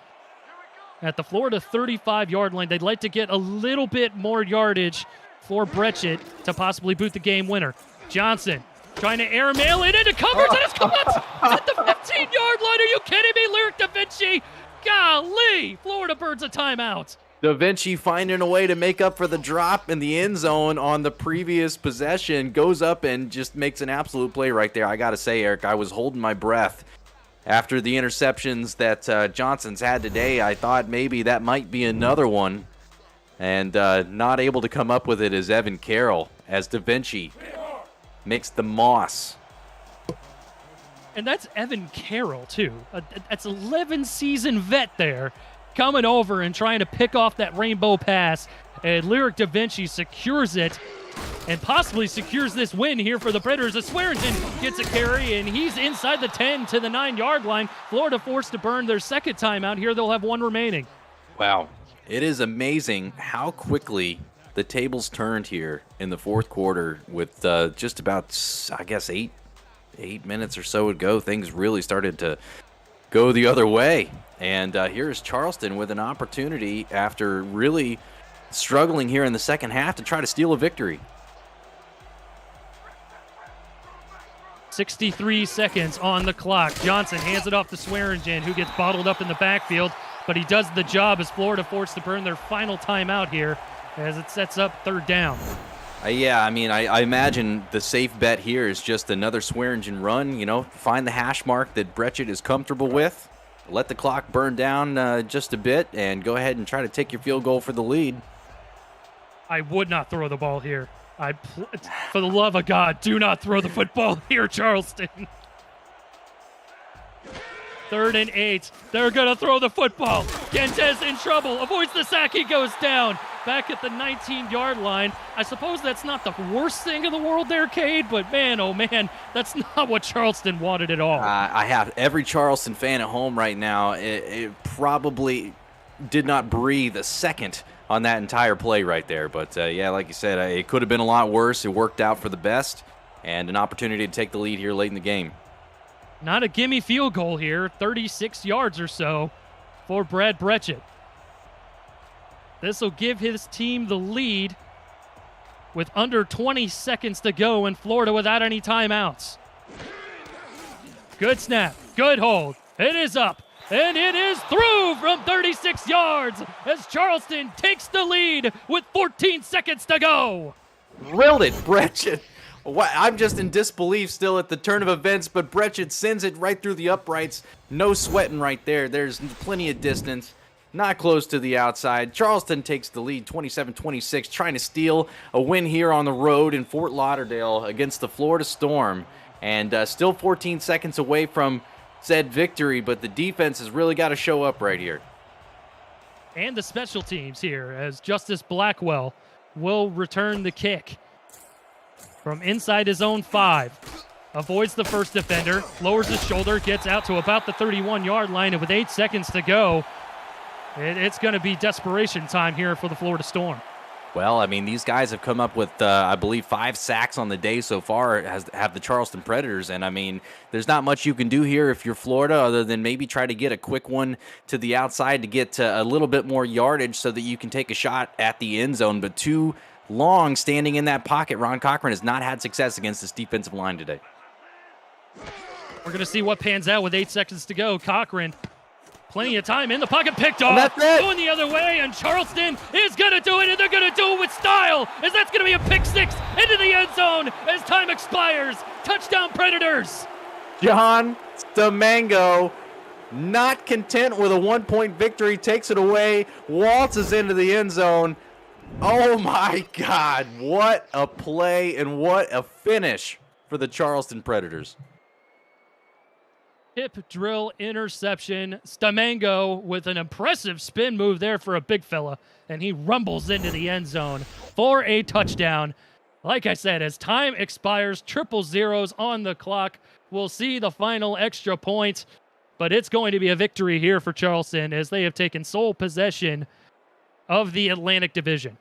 At the Florida 35-yard line, they'd like to get a little bit more yardage for Brechet to possibly boot the game winner. Johnson trying to airmail it into coverage, and it's caught at the 15-yard line. Are you kidding me, Lyric Da Vinci? Golly, Florida Birds a timeout. Da Vinci finding a way to make up for the drop in the end zone on the previous possession, goes up and just makes an absolute play right there. I got to say, Eric, I was holding my breath after the interceptions that Johnson's had today. I thought maybe that might be another one, and not able to come up with it is Evan Carroll, as Da Vinci makes the moss. And that's Evan Carroll, too. That's 11-season vet there, coming over and trying to pick off that rainbow pass. And Lyric Da Vinci secures it and possibly secures this win here for the Predators. As Swearingen gets a carry, and he's inside the 10 to the 9-yard line. Florida forced to burn their second timeout here. They'll have one remaining. Wow. It is amazing how quickly the tables turned here in the fourth quarter with just about, I guess, eight minutes or so to go. Things really started to go the other way. And here's Charleston with an opportunity after really struggling here in the second half to try to steal a victory. 63 seconds on the clock. Johnson hands it off to Swearingen, who gets bottled up in the backfield, but he does the job as Florida forced to burn their final timeout here as it sets up third down. Yeah, I mean, I imagine the safe bet here is just another Swearingen run, find the hash mark that Brechet is comfortable with, let the clock burn down just a bit, and go ahead and try to take your field goal for the lead. I would not throw the ball here. For the love of God, do not throw the football here, Charleston. 3rd and 8. They're going to throw the football. Gentes in trouble. Avoids the sack. He goes down. Back at the 19-yard line. I suppose that's not the worst thing in the world there, Cade, but man, oh man, that's not what Charleston wanted at all. I have every Charleston fan at home right now. It probably did not breathe a second on that entire play right there. But, yeah, like you said, it could have been a lot worse. It worked out for the best, and an opportunity to take the lead here late in the game. Not a gimme field goal here, 36 yards or so for Brad Brechet. This will give his team the lead with under 20 seconds to go in Florida without any timeouts. Good snap, good hold. It is up, and it is through from 36 yards as Charleston takes the lead with 14 seconds to go. Drilled it, Brechet. I'm just in disbelief still at the turn of events, but Brechet sends it right through the uprights. No sweating right there. There's plenty of distance. Not close to the outside. Charleston takes the lead 27-26, trying to steal a win here on the road in Fort Lauderdale against the Florida Storm. And still 14 seconds away from said victory, but the defense has really got to show up right here. And the special teams here as Justice Blackwell will return the kick from inside his own 5. Avoids the first defender, lowers his shoulder, gets out to about the 31-yard line, and with 8 seconds to go, it's going to be desperation time here for the Florida Storm. Well, I mean, these guys have come up with, I believe, 5 sacks on the day so far, have the Charleston Predators. And, I mean, there's not much you can do here if you're Florida other than maybe try to get a quick one to the outside to get a little bit more yardage so that you can take a shot at the end zone. But too long standing in that pocket, Ron Cochran has not had success against this defensive line today. We're going to see what pans out with 8 seconds to go. Cochran, plenty of time in the pocket, picked off. That's it. Going the other way, and Charleston is going to do it, and they're going to do it with style, as that's going to be a pick 6 into the end zone as time expires. Touchdown, Predators. John Stamango, not content with a 1-point victory, takes it away, waltzes into the end zone. Oh, my God. What a play and what a finish for the Charleston Predators. Hip drill interception. Stamango with an impressive spin move there for a big fella, and he rumbles into the end zone for a touchdown. Like I said, as time expires, 000 on the clock, we'll see the final extra point. but it's going to be a victory here for Charleston as they have taken sole possession of the Atlantic Division.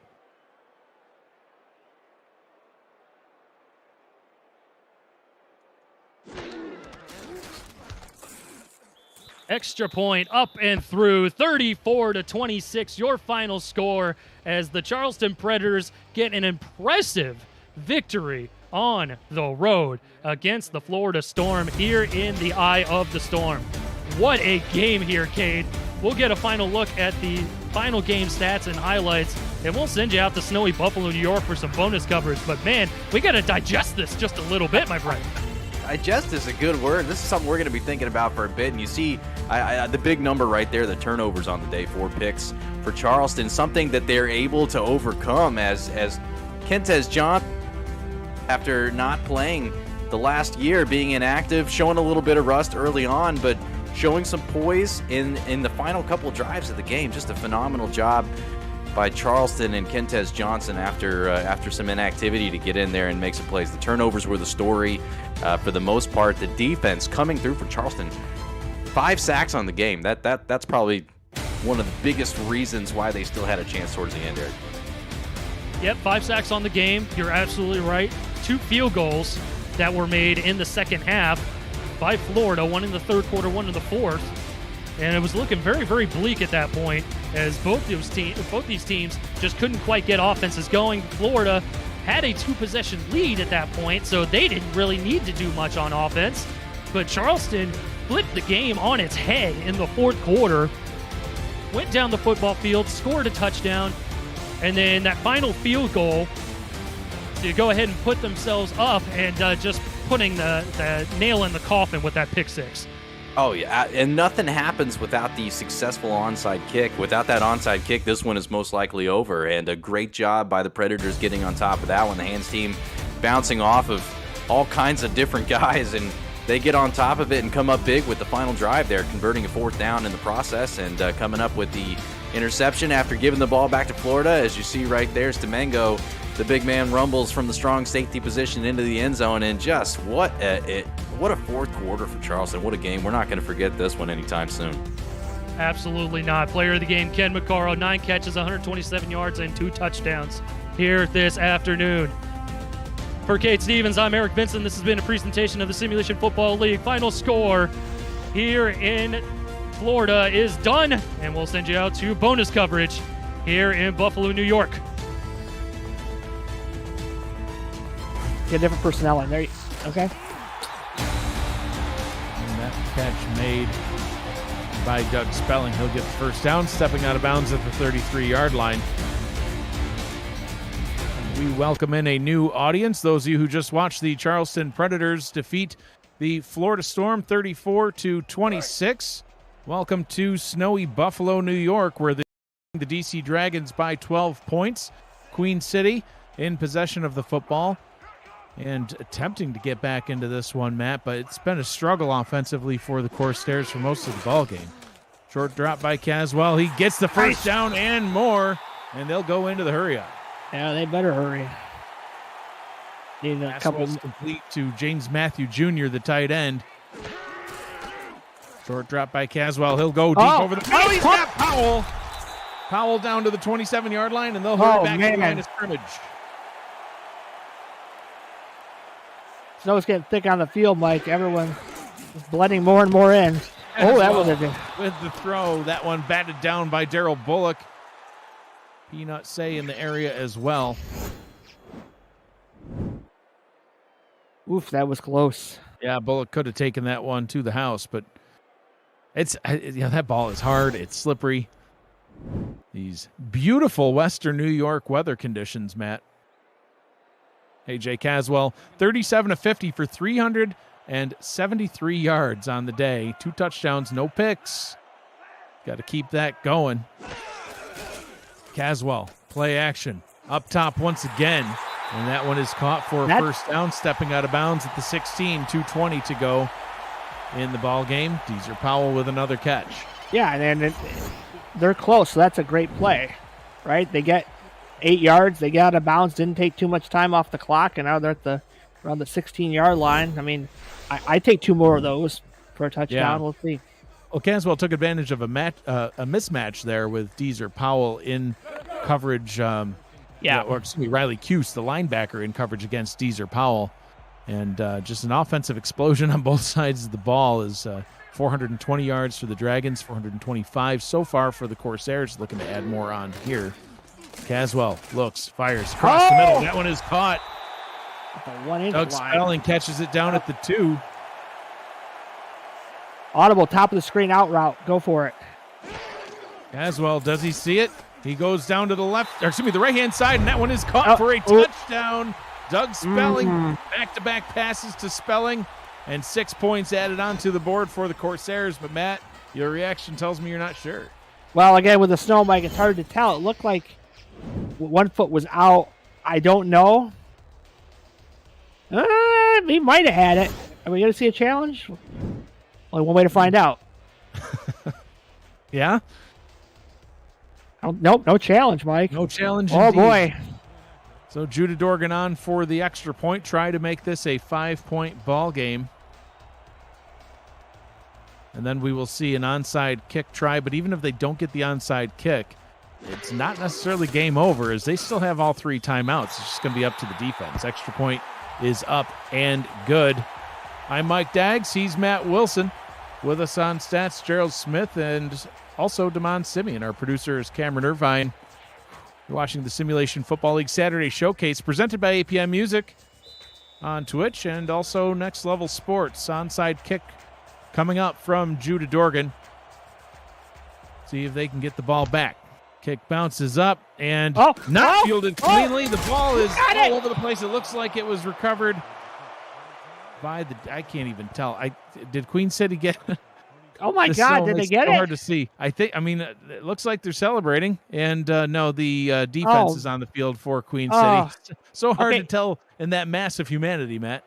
Extra point up and through, 34-26, your final score as the Charleston Predators get an impressive victory on the road against the Florida Storm here in the eye of the storm. What a game here, Cade. We'll get a final look at the final game stats and highlights, and we'll send you out to snowy Buffalo, New York for some bonus coverage. But man, we got to digest this just a little bit, my friend. Digest is a good word. This is something we're going to be thinking about for a bit. And you see the big number right there, the turnovers on the day, 4 picks for Charleston, something that they're able to overcome as Kentez John, after not playing the last year, being inactive, showing a little bit of rust early on, but showing some poise in the final couple drives of the game. Just a phenomenal job by Charleston and Kentez Johnson after some inactivity to get in there and make some plays. The turnovers were the story for the most part. The defense coming through for Charleston. 5 sacks on the game. That's probably one of the biggest reasons why they still had a chance towards the end there. Yep, 5 sacks on the game. You're absolutely right. 2 field goals that were made in the second half by Florida, one in the third quarter, one in the fourth. And it was looking very, very bleak at that point as both these teams just couldn't quite get offenses going. Florida had a 2-possession lead at that point, so they didn't really need to do much on offense. But Charleston flipped the game on its head in the fourth quarter, went down the football field, scored a touchdown, and then that final field goal to go ahead and put themselves up and just putting the nail in the coffin with that pick six. Oh, yeah, and nothing happens without the successful onside kick. Without that onside kick, this one is most likely over, and a great job by the Predators getting on top of that one. The Hands team bouncing off of all kinds of different guys, and they get on top of it and come up big with the final drive there, converting a 4th down in the process and coming up with the interception after giving the ball back to Florida. As you see right there, Stamengo, the big man, rumbles from the strong safety position into the end zone, and just what a fourth quarter for Charleston. What a game. We're not going to forget this one anytime soon. Absolutely not. Player of the game, Ken McCarro, 9 catches, 127 yards, and 2 touchdowns here this afternoon. For Kate Stevens, I'm Eric Benson. This has been a presentation of the Simulation Football League. Final score here in Florida is done, and we'll send you out to bonus coverage here in Buffalo, New York. Get a different personnel in there. Okay. And that catch made by Doug Spelling. He'll get the first down, stepping out of bounds at the 33-yard line. We welcome in a new audience. Those of you who just watched the Charleston Predators defeat the Florida Storm 34-26. Welcome to snowy Buffalo, New York, where the DC Dragons by 12 points. Queen City in possession of the football and attempting to get back into this one, Matt, but it's been a struggle offensively for the Corsairs for most of the ball game. Short drop by Caswell. He gets the first down and more, and they'll go into the hurry-up. Yeah, they better hurry. Need a couple complete to James Matthew Jr., the tight end. Short drop by Caswell. He'll go deep over the middle. He's got Powell. Powell down to the 27-yard line, and they'll hurry back to the line of scrimmage. Snow's getting thick on the field, Mike. Everyone is blending more and more in. That was a good. With the throw, that one batted down by Daryl Bullock. Peanut Say in the area as well. Oof, that was close. Yeah, Bullock could have taken that one to the house, but that ball is hard. It's slippery. These beautiful Western New York weather conditions, Matt. A.J. Caswell, 37-50 for 373 yards on the day. 2 touchdowns, no picks. Got to keep that going. Caswell, play action. Up top once again. And that one is caught for a first down, stepping out of bounds at the 16, 2:20 to go in the ball game. Deezer Powell with another catch. Yeah, and they're close, so that's a great play, right? They get 8 yards, they got out of bounds, didn't take too much time off the clock, and now they're at around the 16-yard line. I mean, I take 2 more of those for a touchdown. Yeah. We'll see. Well, Caswell took advantage of a mismatch there with Deezer Powell in coverage. Or excuse me, Riley Cuse, the linebacker, in coverage against Deezer Powell. And just an offensive explosion on both sides of the ball is 420 yards for the Dragons, 425 so far for the Corsairs. Looking to add more on here. Caswell looks, fires across the middle. That one is caught. Doug Spelling catches it down at the 2. Audible, top of the screen out route. Go for it. Caswell, does he see it? He goes down to the left, or excuse me, the right-hand side, and that one is caught for a touchdown. Doug Spelling, back-to-back passes to Spelling, and 6 points added onto the board for the Corsairs. But, Matt, your reaction tells me you're not sure. Well, again, with the snow, Mike, it's hard to tell. It looked like one foot was out. I don't know. He might have had it. Are we going to see a challenge? Only one way to find out. Yeah? Nope, no challenge, Mike. No challenge Oh, indeed. boy. So Judah Dorgan on for the extra point. Try to make this a 5-point ball game. And then we will see an onside kick try. But even if they don't get the onside kick, it's not necessarily game over, as they still have all 3 timeouts. It's just going to be up to the defense. Extra point is up and good. I'm Mike Daggs. He's Matt Wilson. With us on stats, Gerald Smith, and also Damon Simeon. Our producer is Cameron Irvine. You're watching the Simulation Football League Saturday Showcase, presented by APM Music on Twitch, and also Next Level Sports. Onside kick coming up from Judah Dorgan. See if they can get the ball back. Kick bounces up and not fielded cleanly. The ball is all over the place. It looks like it was recovered by the... I can't even tell. Did Queen City get... Oh, my God, did they get it? It's hard to see. It looks like they're celebrating. And, no, the defense is on the field for Queen City. So hard to tell in that mass of humanity, Matt.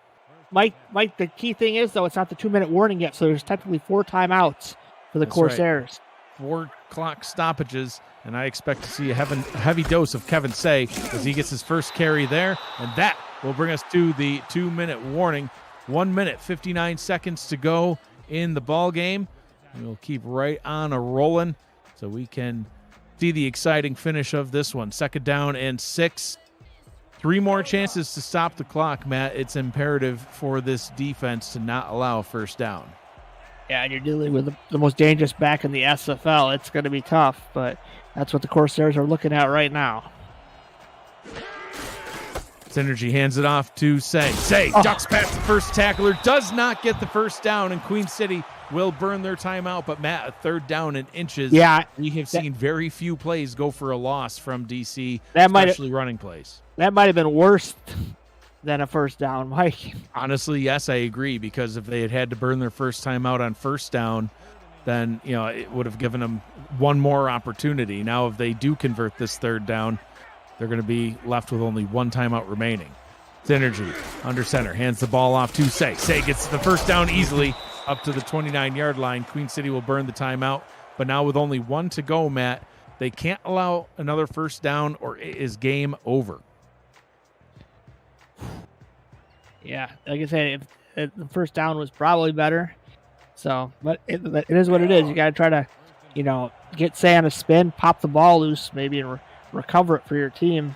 Mike, the key thing is, though, it's not the 2-minute warning yet, so there's technically 4 timeouts for the Corsairs. Right. 4 clock stoppages, and I expect to see a heavy dose of Kevin Say as he gets his first carry there. And that will bring us to the 2-minute warning. 1 minute, 59 seconds to go in the ball game. We'll keep right on a rolling so we can see the exciting finish of this one. 2nd down and 6. 3 more chances to stop the clock, Matt. It's imperative for this defense to not allow a first down. Yeah, and you're dealing with the most dangerous back in the SFL. It's going to be tough, but that's what the Corsairs are looking at right now. Synergy hands it off to Say. Say ducks past the first tackler, does not get the first down, and Queen City will burn their timeout. But, Matt, a 3rd down and inches. Yeah. We have seen very few plays go for a loss from DC, especially running plays. That might have been worse than a first down, Mike. Honestly, yes, I agree, because if they had to burn their first timeout on first down, then, it would have given them one more opportunity. Now, if they do convert this 3rd down, they're going to be left with only 1 timeout remaining. Synergy under center, hands the ball off to Say. Say gets the first down easily up to the 29-yard line. Queen City will burn the timeout, but now with only 1 to go, Matt, they can't allow another first down or it is game over. Yeah, like I said, if the first down was probably better. So, but it is what it is. You got to try to, get Say on a spin, pop the ball loose, maybe, and recover it for your team.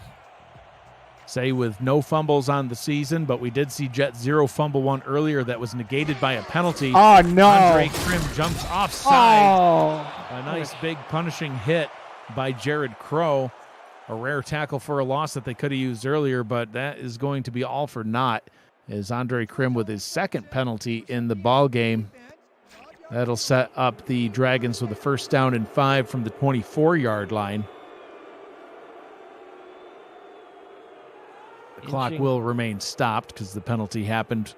Say with no fumbles on the season, but we did see Jet 0 fumble one earlier that was negated by a penalty. Oh, no. Andre Krim jumps offside. Oh. A nice big punishing hit by Jared Crow. A rare tackle for a loss that they could have used earlier, but that is going to be all for naught as Andre Krim with his 2nd penalty in the ball game. That'll set up the Dragons with a 1st down and 5 from the 24-yard line. The clock will remain stopped because the penalty happened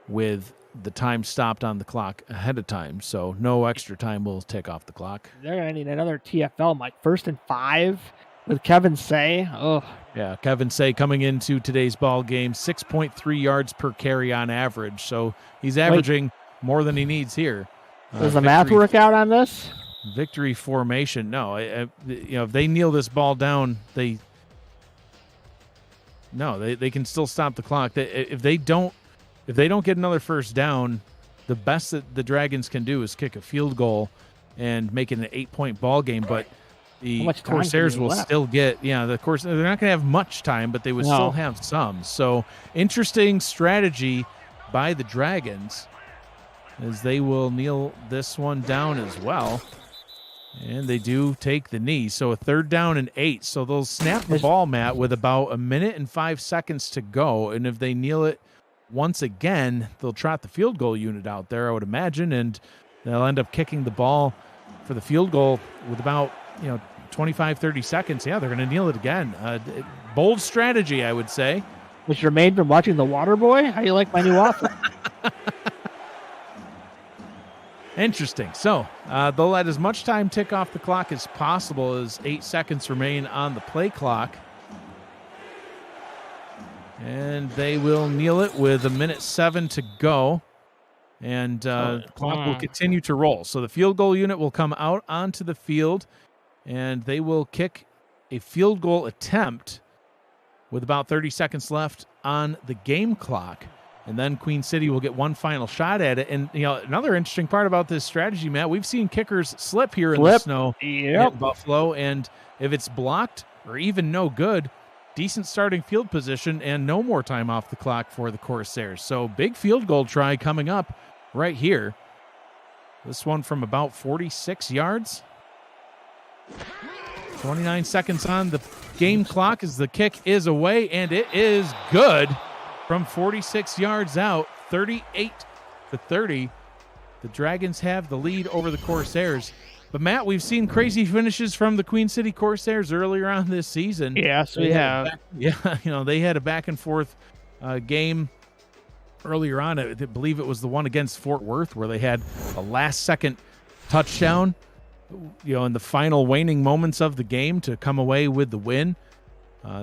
with the time stopped on the clock ahead of time, so no extra time will take off the clock. They're going to need another TFL, Mike. 1st and 5 with Kevin Say. Oh. Yeah, Kevin Say coming into today's ball game, 6.3 yards per carry on average, so he's averaging more than he needs here. Does the math work out on this? Victory formation, no. If they kneel this ball down, they can still stop the clock. If they don't get another first down, the best that the Dragons can do is kick a field goal and make it an 8-point ball game, but the Corsairs will still get, they're not going to have much time, but they would still have some. So interesting strategy by the Dragons as they will kneel this one down as well. And they do take the knee. So a 3rd down and 8. So they'll snap the ball, Matt, with about 1 minute and 5 seconds to go. And if they kneel it once again, they'll trot the field goal unit out there, I would imagine, and they'll end up kicking the ball for the field goal with about 25, 30 seconds. Yeah, they're going to kneel it again. Bold strategy, I would say. Was your maid from watching The Water Boy? How do you like my new offer? Interesting. So they'll let as much time tick off the clock as possible as 8 seconds remain on the play clock. And they will kneel it with 1:07 to go. And the clock will continue to roll. So the field goal unit will come out onto the field, and they will kick a field goal attempt with about 30 seconds left on the game clock. And then Queen City will get one final shot at it. And, another interesting part about this strategy, Matt, we've seen kickers slip here in the snow in Buffalo. And if it's blocked or even no good, decent starting field position and no more time off the clock for the Corsairs. So big field goal try coming up right here. This one from about 46 yards. 29 seconds on the game clock as the kick is away, and it is good. From 46 yards out, 38-30. The Dragons have the lead over the Corsairs. But, Matt, we've seen crazy finishes from the Queen City Corsairs earlier on this season. Yes, we have. They had a back-and-forth game earlier on. I believe it was the one against Fort Worth where they had a last-second touchdown, in the final waning moments of the game to come away with the win.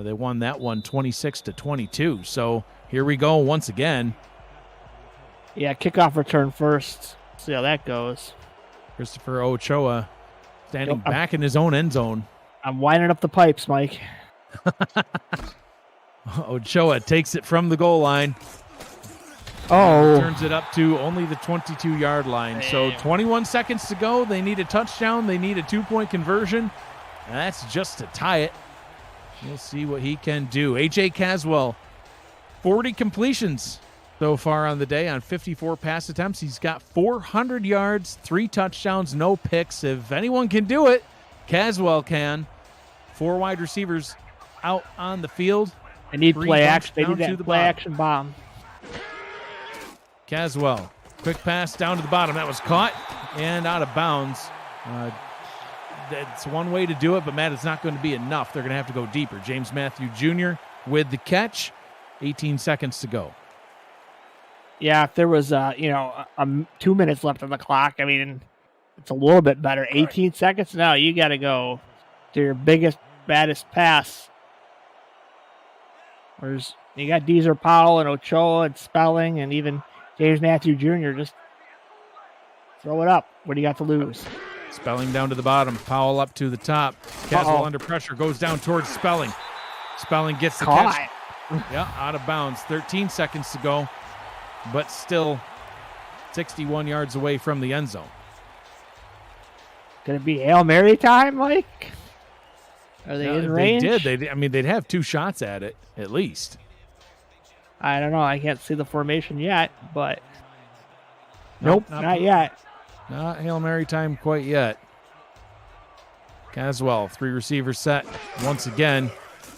They won that one 26-22. So here we go once again. Yeah, kickoff return first. See how that goes. Christopher Ochoa standing back in his own end zone. I'm winding up the pipes, Mike. Ochoa takes it from the goal line. Turns it up to only the 22-yard line. So 21 seconds to go. They need a touchdown. They need a 2-point conversion. And that's just to tie it. We'll see what he can do. A.J. Caswell, 40 completions so far on the day on 54 pass attempts. He's got 400 yards, 3 touchdowns, no picks. If anyone can do it, Caswell can. 4 wide receivers out on the field. They need play action. They need that play action bomb. Caswell, quick pass down to the bottom. That was caught and out of bounds. That's one way to do it, but, Matt, it's not going to be enough. They're going to have to go deeper. James Matthew Jr. with the catch. 18 seconds to go. Yeah, if there was, 2 minutes left on the clock, I mean, it's a little bit better. 18 seconds now, you got to go to your biggest, baddest pass. You got Deezer Powell and Ochoa and Spelling and even James Matthew Jr. Just throw it up. What do you got to lose? Spelling down to the bottom. Powell up to the top. Caswell under pressure. Goes down towards Spelling. Spelling gets the catch. Out of bounds. 13 seconds to go. But still 61 yards away from the end zone. Going to be Hail Mary time, Mike? Are they in range? They did. They'd have 2 shots at it, at least. I don't know. I can't see the formation yet, but... Nope, not yet. Not Hail Mary time quite yet. Caswell, 3 receivers set once again.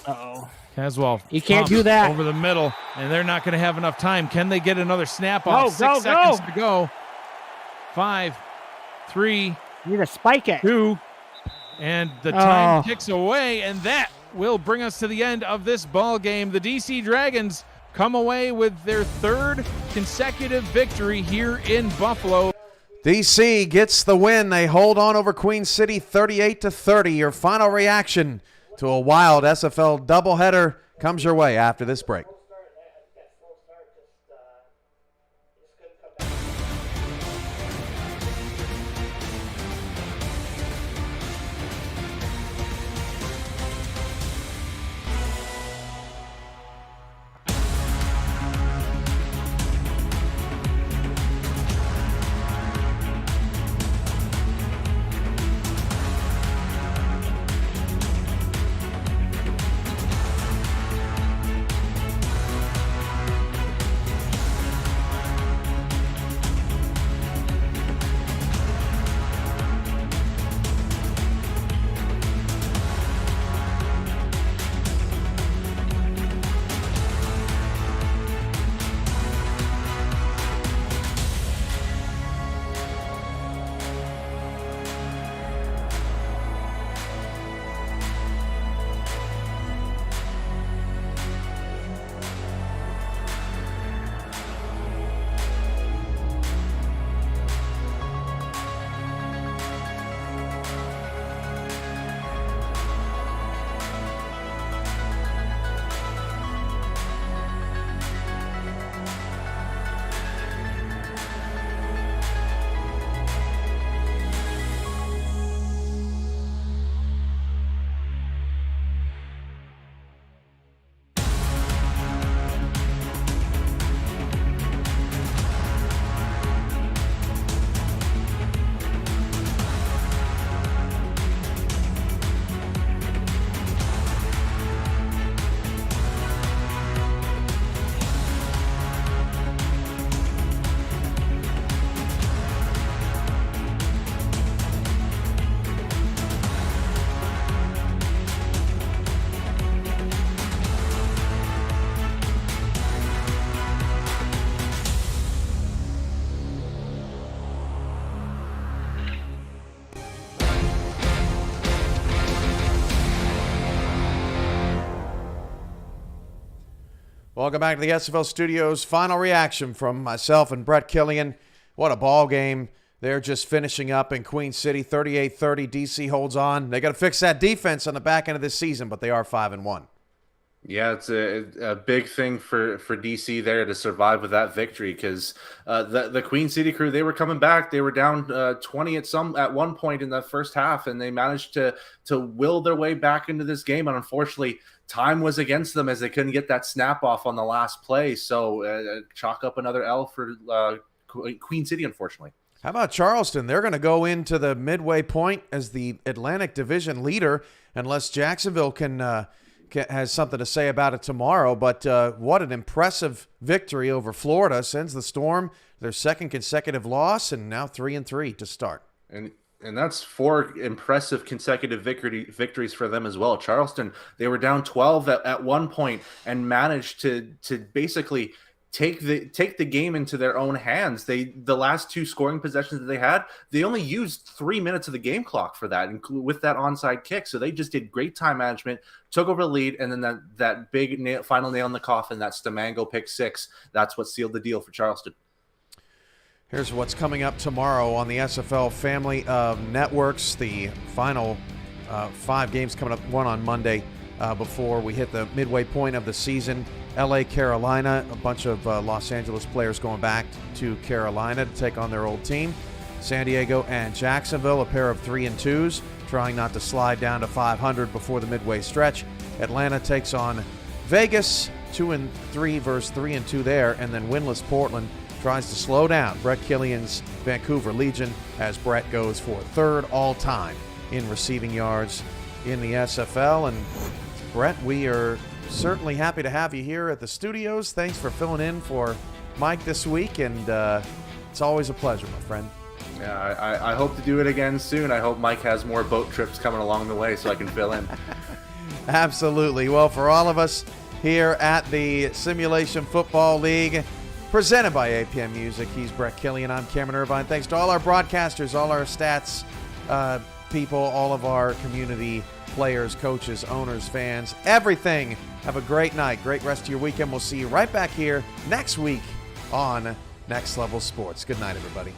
Uh-oh. Caswell. You can't do that. Over the middle, and they're not going to have enough time. Can they get another snap off? 6 seconds to go. 5, 3. You need to spike it. 2. And the time ticks away, and that will bring us to the end of this ball game. The DC Dragons come away with their 3rd consecutive victory here in Buffalo. DC gets the win. They hold on over Queen City 38-30. Your final reaction to a wild SFL doubleheader comes your way after this break. Welcome back to the SFL Studios. Final reaction from myself and Brett Killian. What a ball game. They're just finishing up in Queen City, 38-30. DC holds on. They got to fix that defense on the back end of this season, but they are 5-1. Yeah, it's a big thing for DC there to survive with that victory, because the Queen City crew, they were coming back. They were down 20 at one point in the first half, and they managed to will their way back into this game. And unfortunately, time was against them as they couldn't get that snap off on the last play. So chalk up another L for Queen City, unfortunately. How about Charleston? They're going to go into the midway point as the Atlantic Division leader, unless Jacksonville has something to say about it tomorrow. But what an impressive victory over Florida. Sends the Storm their second consecutive loss, and now 3-3 to start. And that's 4 impressive consecutive victories for them as well. Charleston, they were down 12 at one point and managed to basically take the game into their own hands. The last 2 scoring possessions that they had, they only used 3 minutes of the game clock for that, with that onside kick. So they just did great time management, took over the lead, and then that big final nail in the coffin, that Stamango pick 6, that's what sealed the deal for Charleston. Here's what's coming up tomorrow on the SFL family of networks. The final 5 games coming up, one on Monday before we hit the midway point of the season. LA, Carolina, a bunch of Los Angeles players going back to Carolina to take on their old team. San Diego and Jacksonville, a pair of 3-2s, trying not to slide down to 500 before the midway stretch. Atlanta takes on Vegas, 2-3 versus 3-2 there, and then winless Portland tries to slow down Brett Killian's Vancouver Legion as Brett goes for 3rd all-time in receiving yards in the SFL. And Brett, we are certainly happy to have you here at the studios. Thanks for filling in for Mike this week, and it's always a pleasure, my friend. Yeah, I hope to do it again soon. I hope Mike has more boat trips coming along the way so I can fill in. Absolutely. Well, for all of us here at the Simulation Football League, presented by APM Music, he's Brett Killian. I'm Cameron Irvine. Thanks to all our broadcasters, all our stats people, all of our community players, coaches, owners, fans, everything. Have a great night, great rest of your weekend. We'll see you right back here next week on Next Level Sports. Good night, everybody.